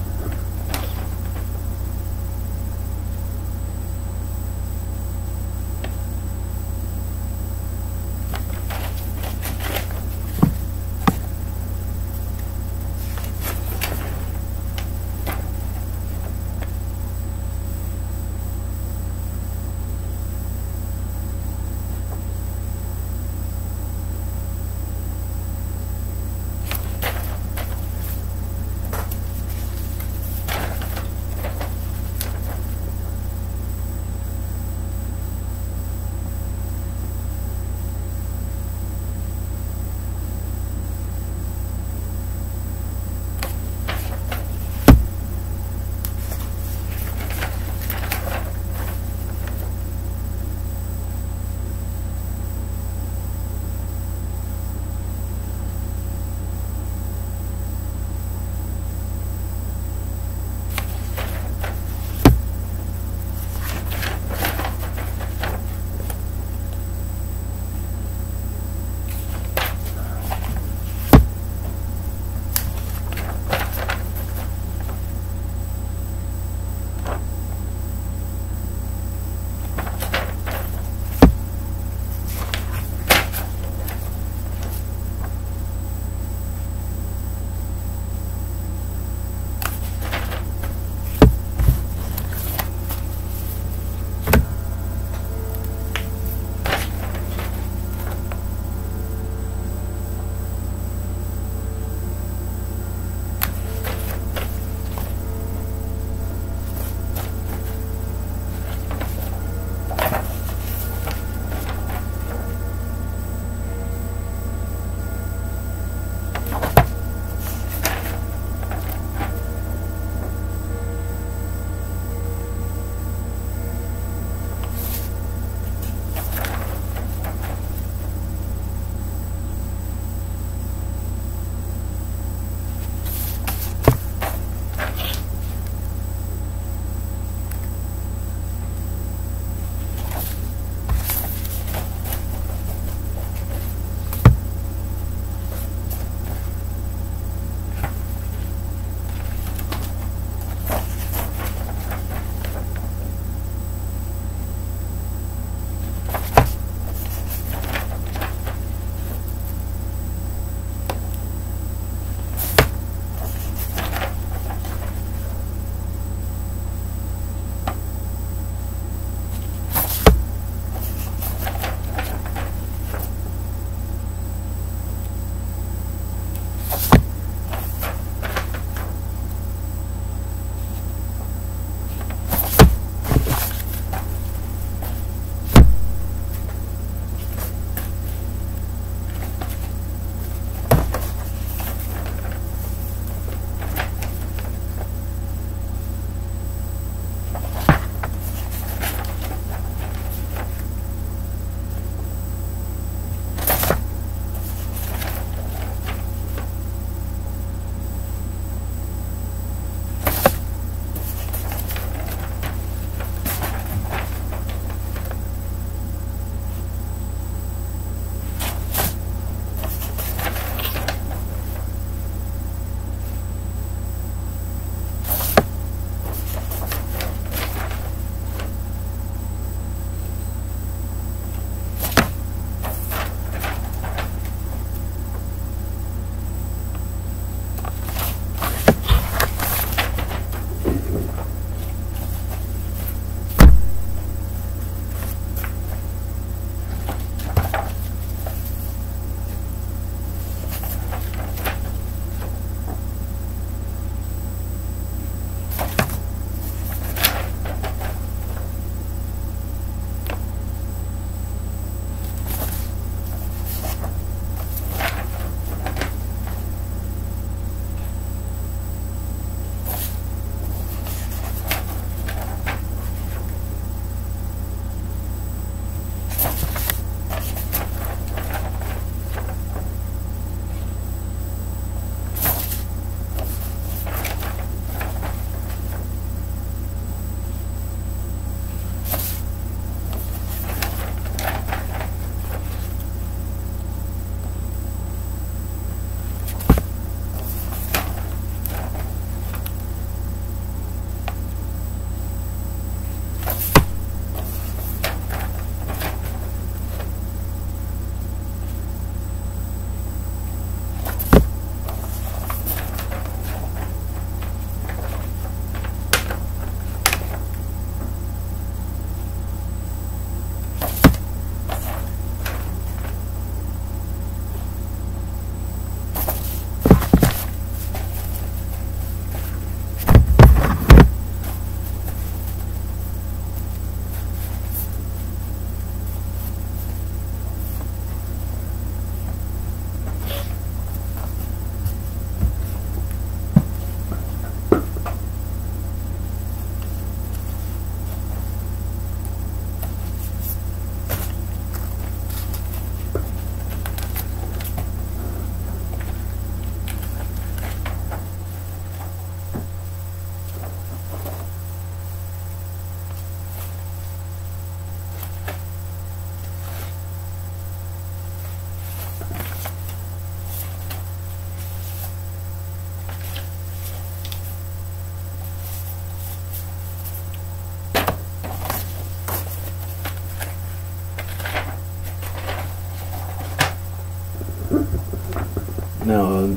Now,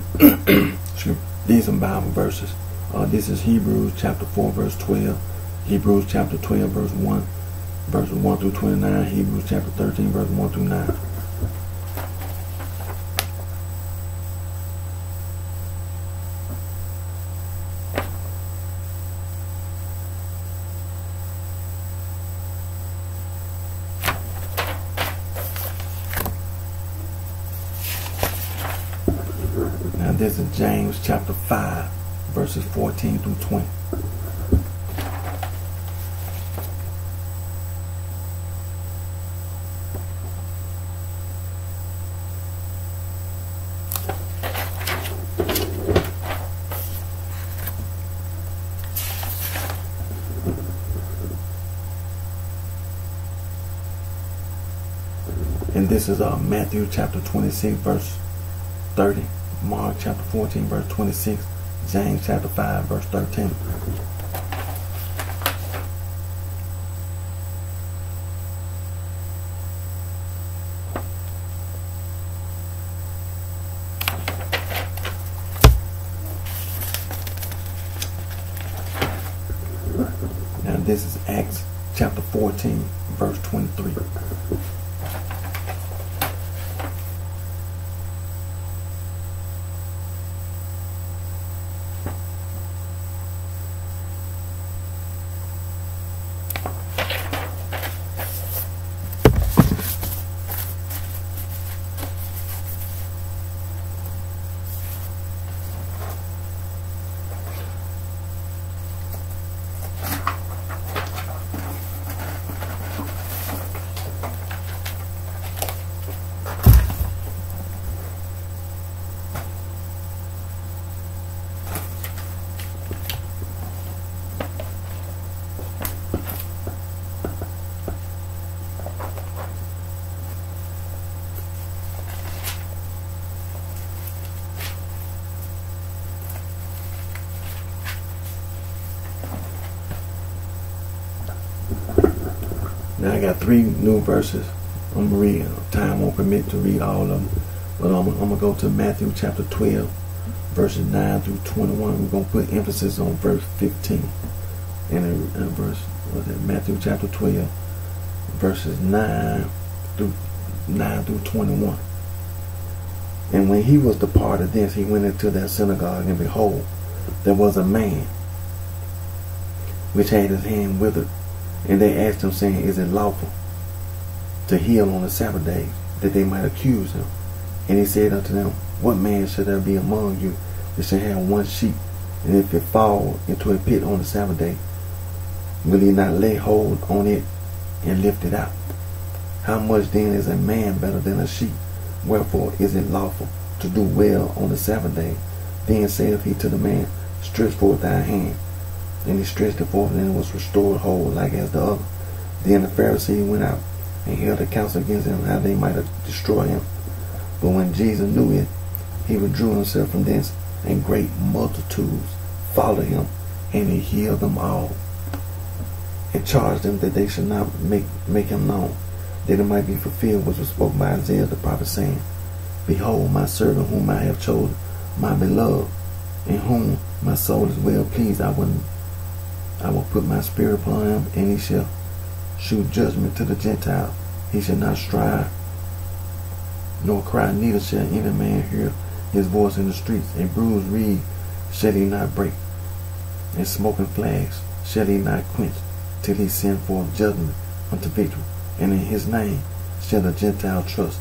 these are Bible verses. This is Hebrews chapter 4, verse 12. Hebrews chapter 12, verse 1. Verses 1 through 29. Hebrews chapter 13, verse 1 through 9. Now this is James chapter 5, verses 14 through 20. And this is Matthew chapter 26, verse 30. Mark chapter 14, verse 26. James chapter 5, verse 13. Now this is Acts chapter 14, verse 23. Now I got 3 new verses. I'm gonna read. Time won't permit to read all of them, but I'm gonna go to Matthew chapter 12, verses 9 through 21. We're gonna put emphasis on verse 15, and Matthew chapter 12, verses 9 through 21. And when he was departed thence, he went into their synagogue, and behold, there was a man which had his hand withered. And they asked him, saying, Is it lawful to heal on the Sabbath day, that they might accuse him? And he said unto them, What man shall there be among you that shall have 1 sheep, and if it fall into a pit on the Sabbath day, will he not lay hold on it and lift it out? How much then is a man better than a sheep? Wherefore is it lawful to do well on the Sabbath day? Then saith he to the man, Stretch forth thy hand. And he stretched it forth, and it was restored whole like as the other. Then the Pharisee went out and held a council against him, how they might destroy him. But when Jesus knew it, he withdrew himself from thence, and great multitudes followed him, and he healed them all, and charged them that they should not make him known, that it might be fulfilled which was spoken by Isaiah the prophet, saying, Behold, my servant whom I have chosen, my beloved, in whom my soul is well pleased. I will put my spirit upon him, and he shall shew judgment to the Gentiles. He shall not strive, nor cry, neither shall any man hear his voice in the streets. A bruised reed shall he not break, and smoking flags shall he not quench, till he send forth judgment unto victory. And in his name shall the Gentile trust.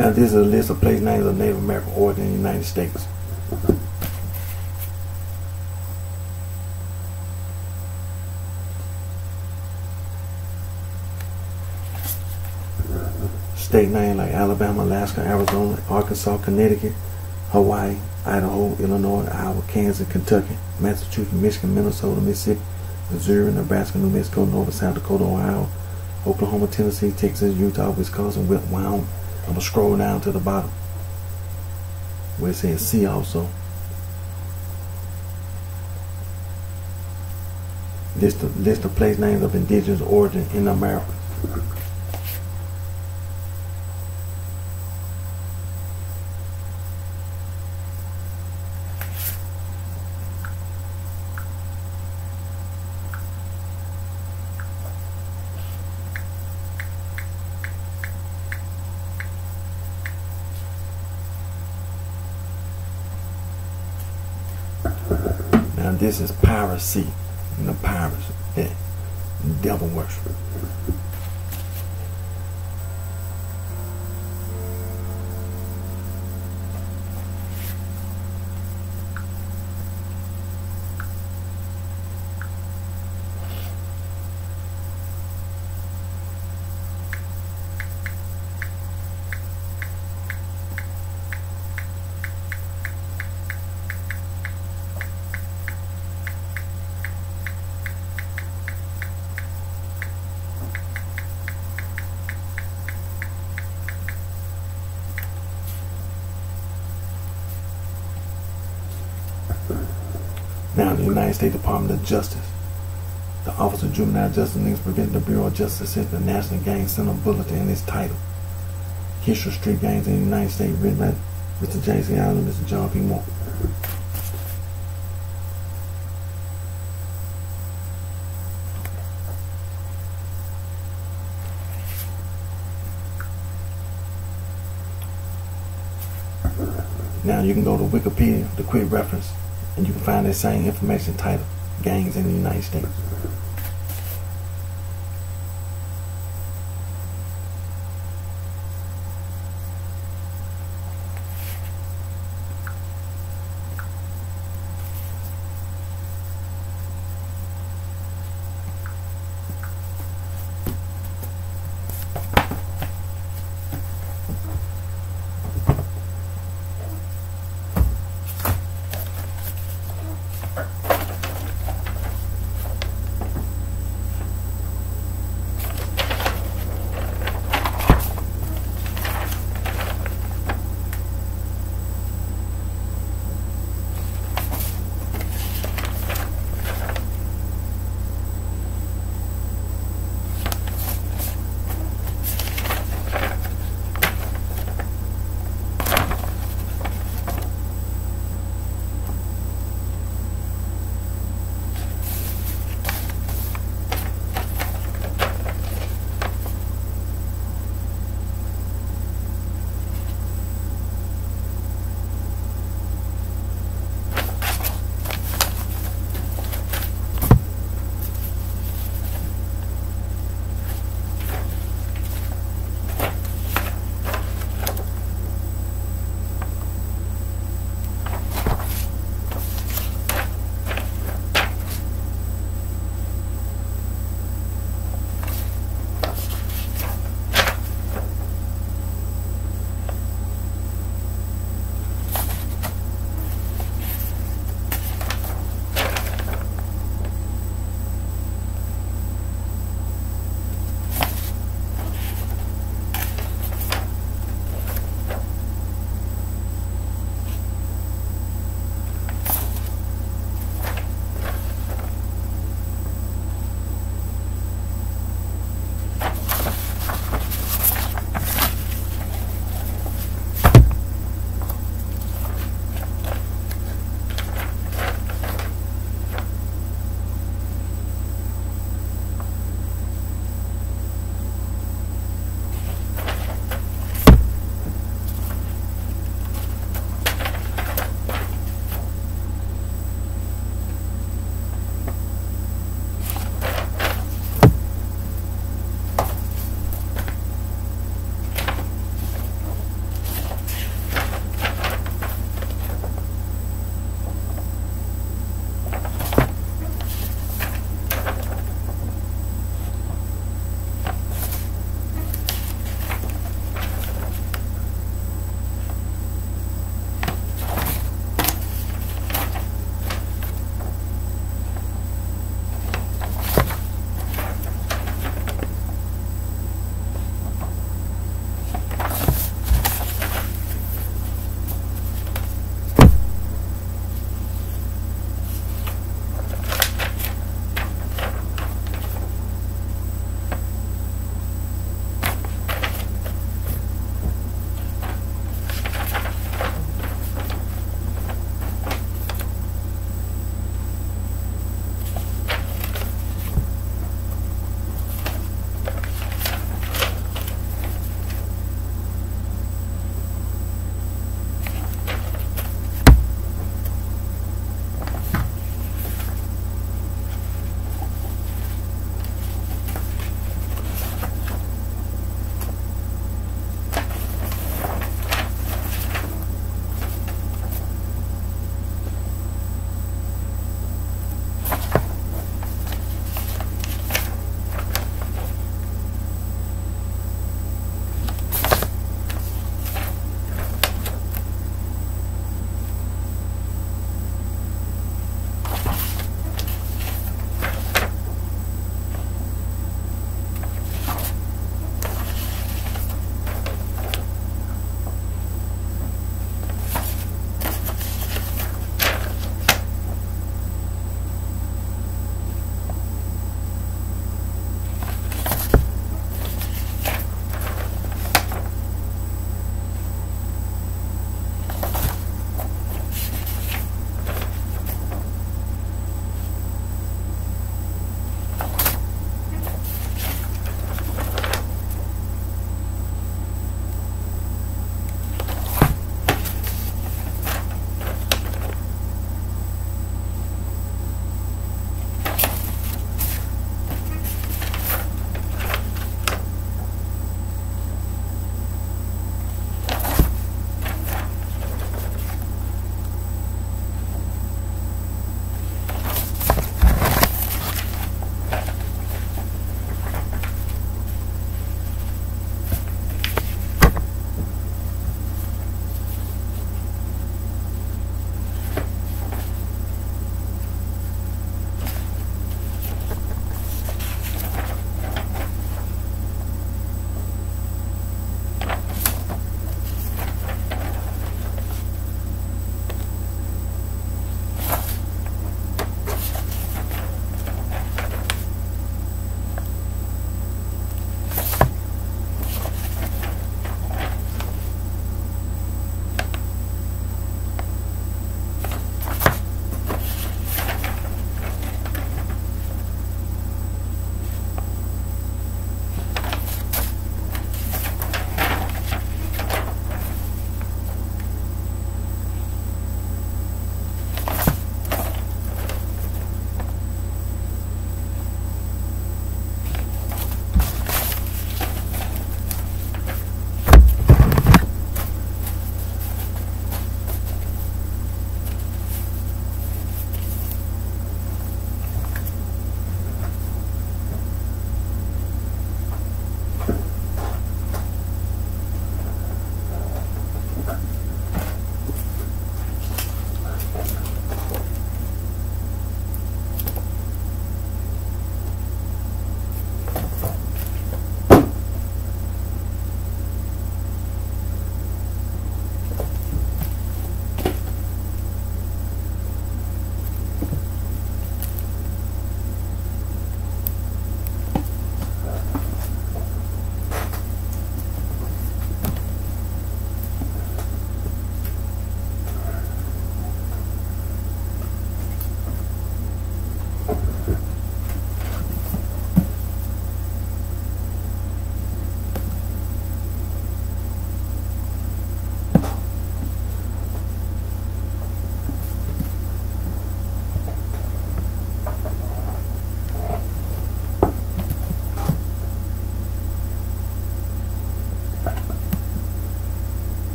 Now this is a list of place names of Native American origin in the United States. State names like Alabama, Alaska, Arizona, Arkansas, Connecticut, Hawaii, Idaho, Illinois, Iowa, Kansas, Kentucky, Massachusetts, Michigan, Minnesota, Mississippi, Missouri, Nebraska, New Mexico, North and South Dakota, Ohio, Oklahoma, Tennessee, Texas, Utah, Wisconsin, Wyoming. I'm going to scroll down to the bottom where it says C also. List of place names of indigenous origin in America. Now this is piracy. The pirates, yeah, devil worship. Now, the United States Department of Justice. The Office of Juvenile Justice links preventing the Bureau of Justice since the National Gang Center Bulletin in its title. History of Street Gangs in the United States, written by Mr. James C. Allen and Mr. John P. Moore. Now you can go to Wikipedia, the quick reference, and you can find that same information titled Gangs in the United States.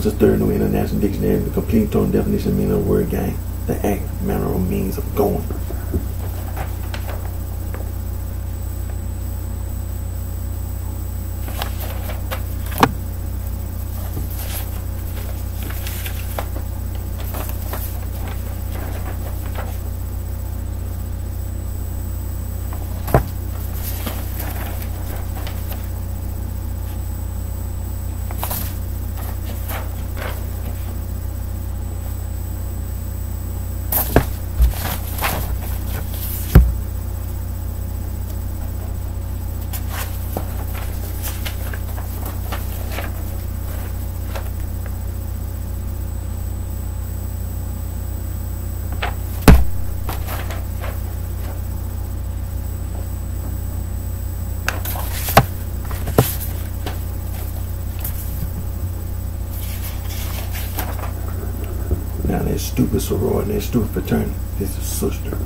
Webster's Third New International Dictionary, the complete total definition meaning of the word gang, the act, manner, or means of going. Now that stupid sorority, that stupid fraternity, this is sister.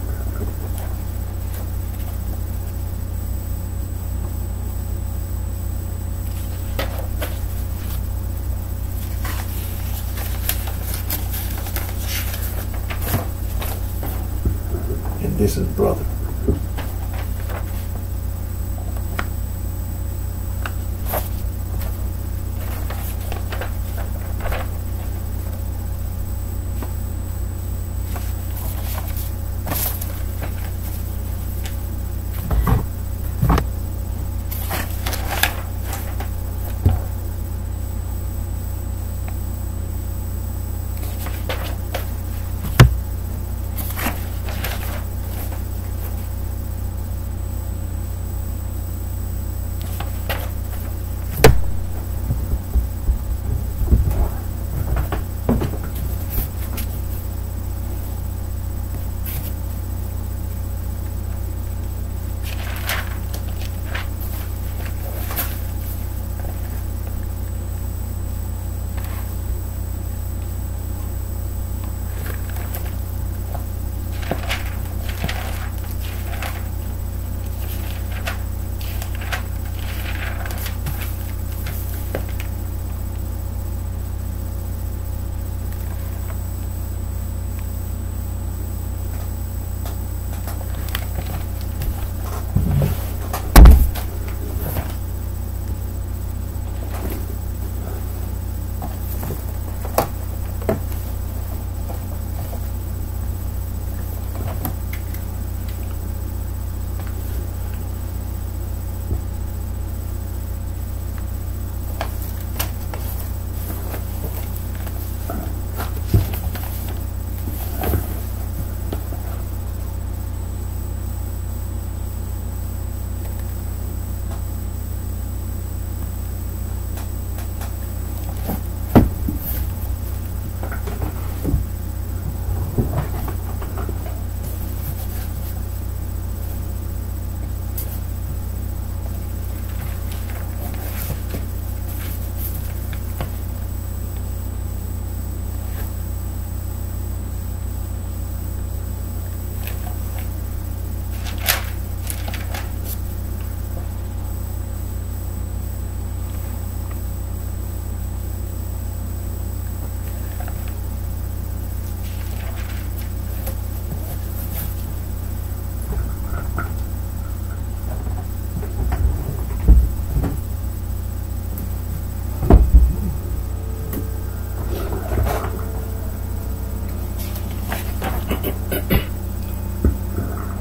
And this is brother.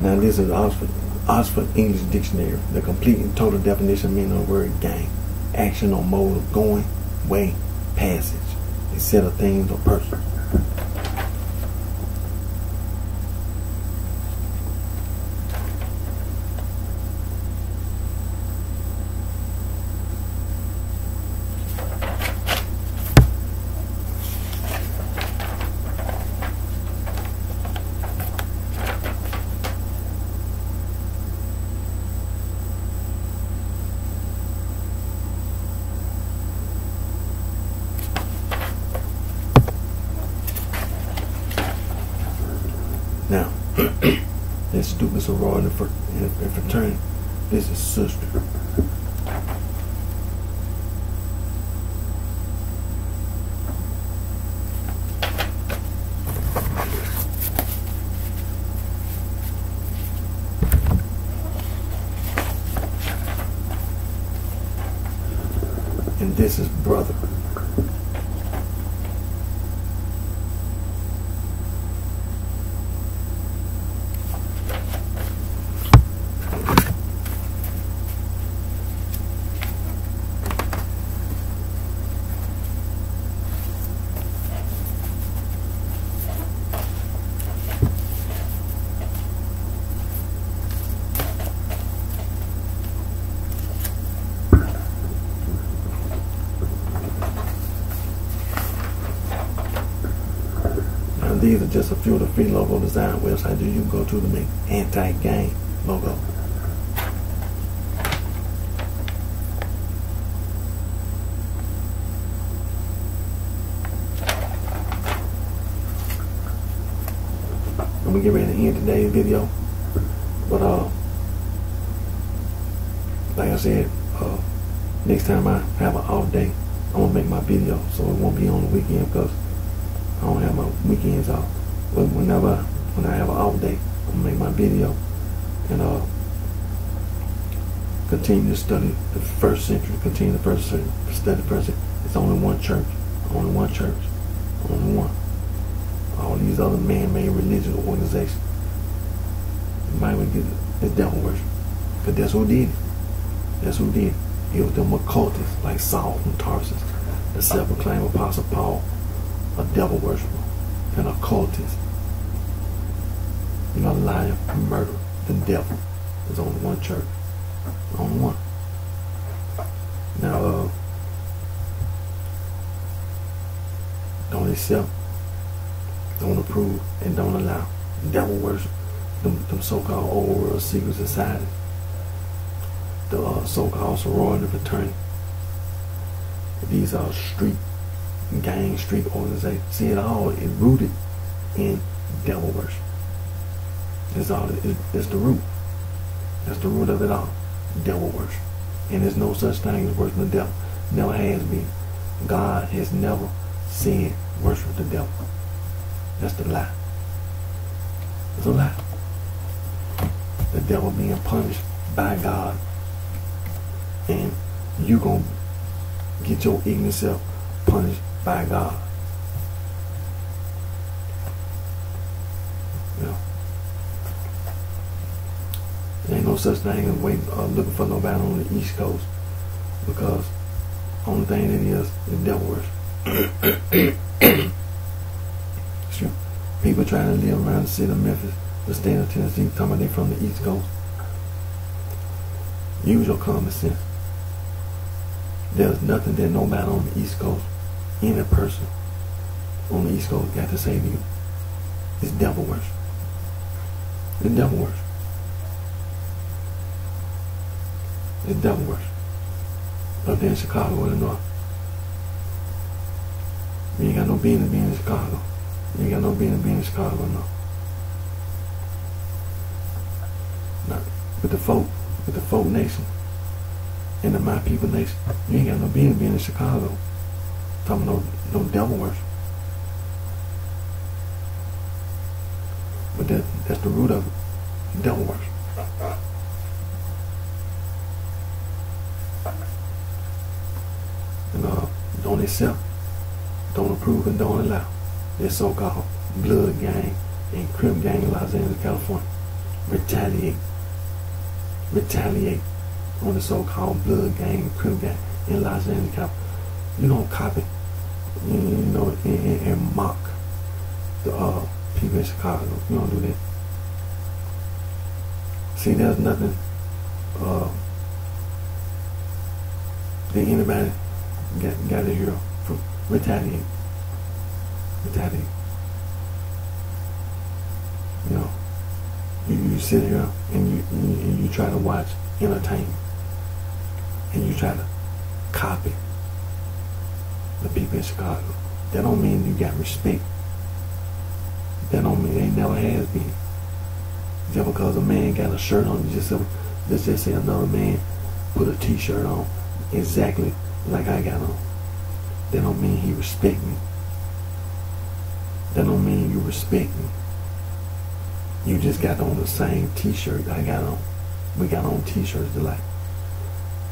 Now this is Oxford English Dictionary, the complete and total definition meaning of the word gang, action or mode of going, way, passage, a set of things or persons. Now, that stupid sorority and fraternity, this is sister. and this is brother. These are just a few of the free logo design websites that you can go to make anti-gang logo. I'm gonna get ready to end today's video, but like I said, next time I have an off day, I'm gonna make my video so it won't be on the weekend because I don't have my weekends off. But when I have an off day, I'm gonna make my video and continue to study the first century. Continue the first century, study the first century. It's only one church, only one church, only one. All these other man-made religious organizations, you might get it's devil worship, because that's who did it. That's who did it. It was them occultists like Saul from Tarsus, the self-proclaimed Apostle Paul, a devil worshiper, an occultist, a liar, a murderer, the devil. There's only one church, only one. Now, don't accept, don't approve, and don't allow devil worship, them so-called old world secret societies, the so-called sorority fraternity. These are street organizations. See, it all is rooted in devil worship. That's all. It's the root. That's the root of it all. Devil worship. And there's no such thing as worshiping the devil. Never has been. God has never said worship the devil. That's the lie. It's a lie. The devil being punished by God, and you gonna get your ignorant self punished by God. You know, there ain't no such thing as looking for nobody on the East Coast, because the only thing it is devil worship. Sure. People trying to live around the city of Memphis, the state of Tennessee, talking about they from the East Coast. Use your common sense. There's nothing that nobody on the East Coast, any person on the East Coast, got to say to you. It's devil worship. It's devil worship. It's devil worship. Up there in Chicago, Illinois. You ain't got no business being in Chicago. You ain't got no business being in Chicago, no. Now, with the folk nation and the my people nation, you ain't got no business being in Chicago. Talking no devil worship. But that's the root of it. Devil worship. And don't accept, don't approve, and don't allow this so-called blood gang and crime gang in Los Angeles, California. Retaliate on the so-called blood gang and crime gang in Los Angeles, California. You don't copy, and mock the people in Chicago. You don't do that. See, there's nothing that anybody got to hear from retaliate. You know, you sit here and you try to watch entertainment, and you try to copy the people in Chicago. That don't mean you got respect. That don't mean they never has been. Just because a man got a shirt on, let's just say another man put a t-shirt on exactly like I got on. That don't mean he respect me. That don't mean you respect me. You just got on the same t-shirt I got on. We got on t-shirts alike.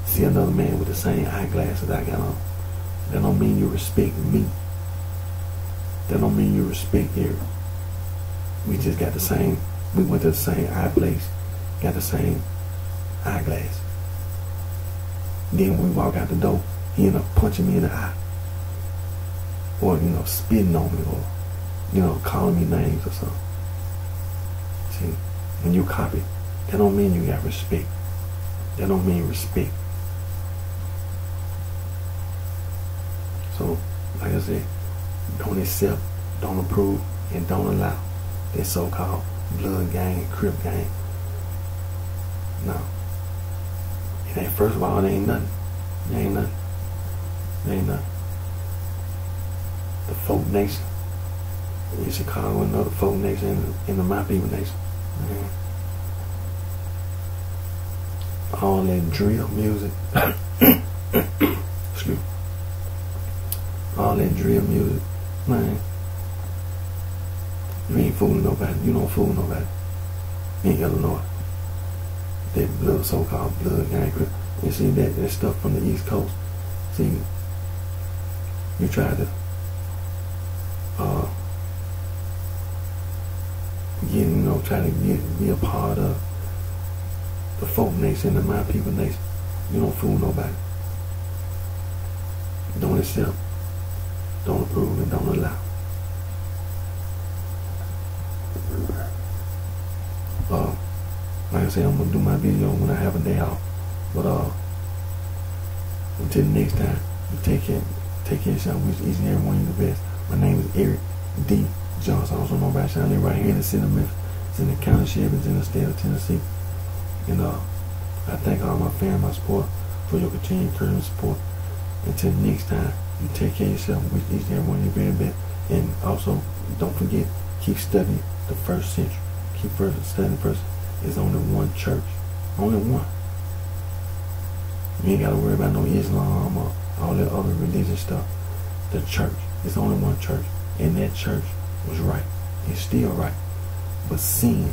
see another man with the same eyeglasses I got on, that don't mean you respect me. That don't mean you respect Eric. We just got the same, we went to the same eye place, got the same eyeglass. Then when we walk out the door, he end up punching me in the eye. Or, spitting on me, or, calling me names or something. See, when you copy, that don't mean you got respect. That don't mean respect. So, like I said, don't accept, don't approve, and don't allow that so-called blood gang, crip gang. No. It ain't, first of all, it ain't nothing. It ain't nothing. It ain't nothing. The folk nation in Chicago, another folk nation in the My People nation. Man. All that drill music. Excuse me. All that drill music. Man. You ain't fooling nobody. You don't fool nobody. In Illinois. That blood, so-called blood gang. You see that stuff from the East Coast. See, you try to try to be a part of the folk nation, the My People nation. You don't fool nobody. Don't accept, don't approve, and don't allow. Like I said, I'm gonna do my video when I have a day off. But until the next time, you take care of yourself. Wish each and every one of you the best. My name is Eric D. Johnson. Also known by BrightShine. Right here in the city of Memphis. It's in the county of Shelby, in the state of Tennessee. And I thank all my fans, my support, for your continued encouragement and support. Until next time, you take care of yourself. Wish each and every one of you the very best. And also, don't forget, keep studying the first century. Keep studying first. There's only one church. Only one. You ain't got to worry about no Islam or all that other religious stuff. The church. There's only one church. And that church was right. It's still right. But sin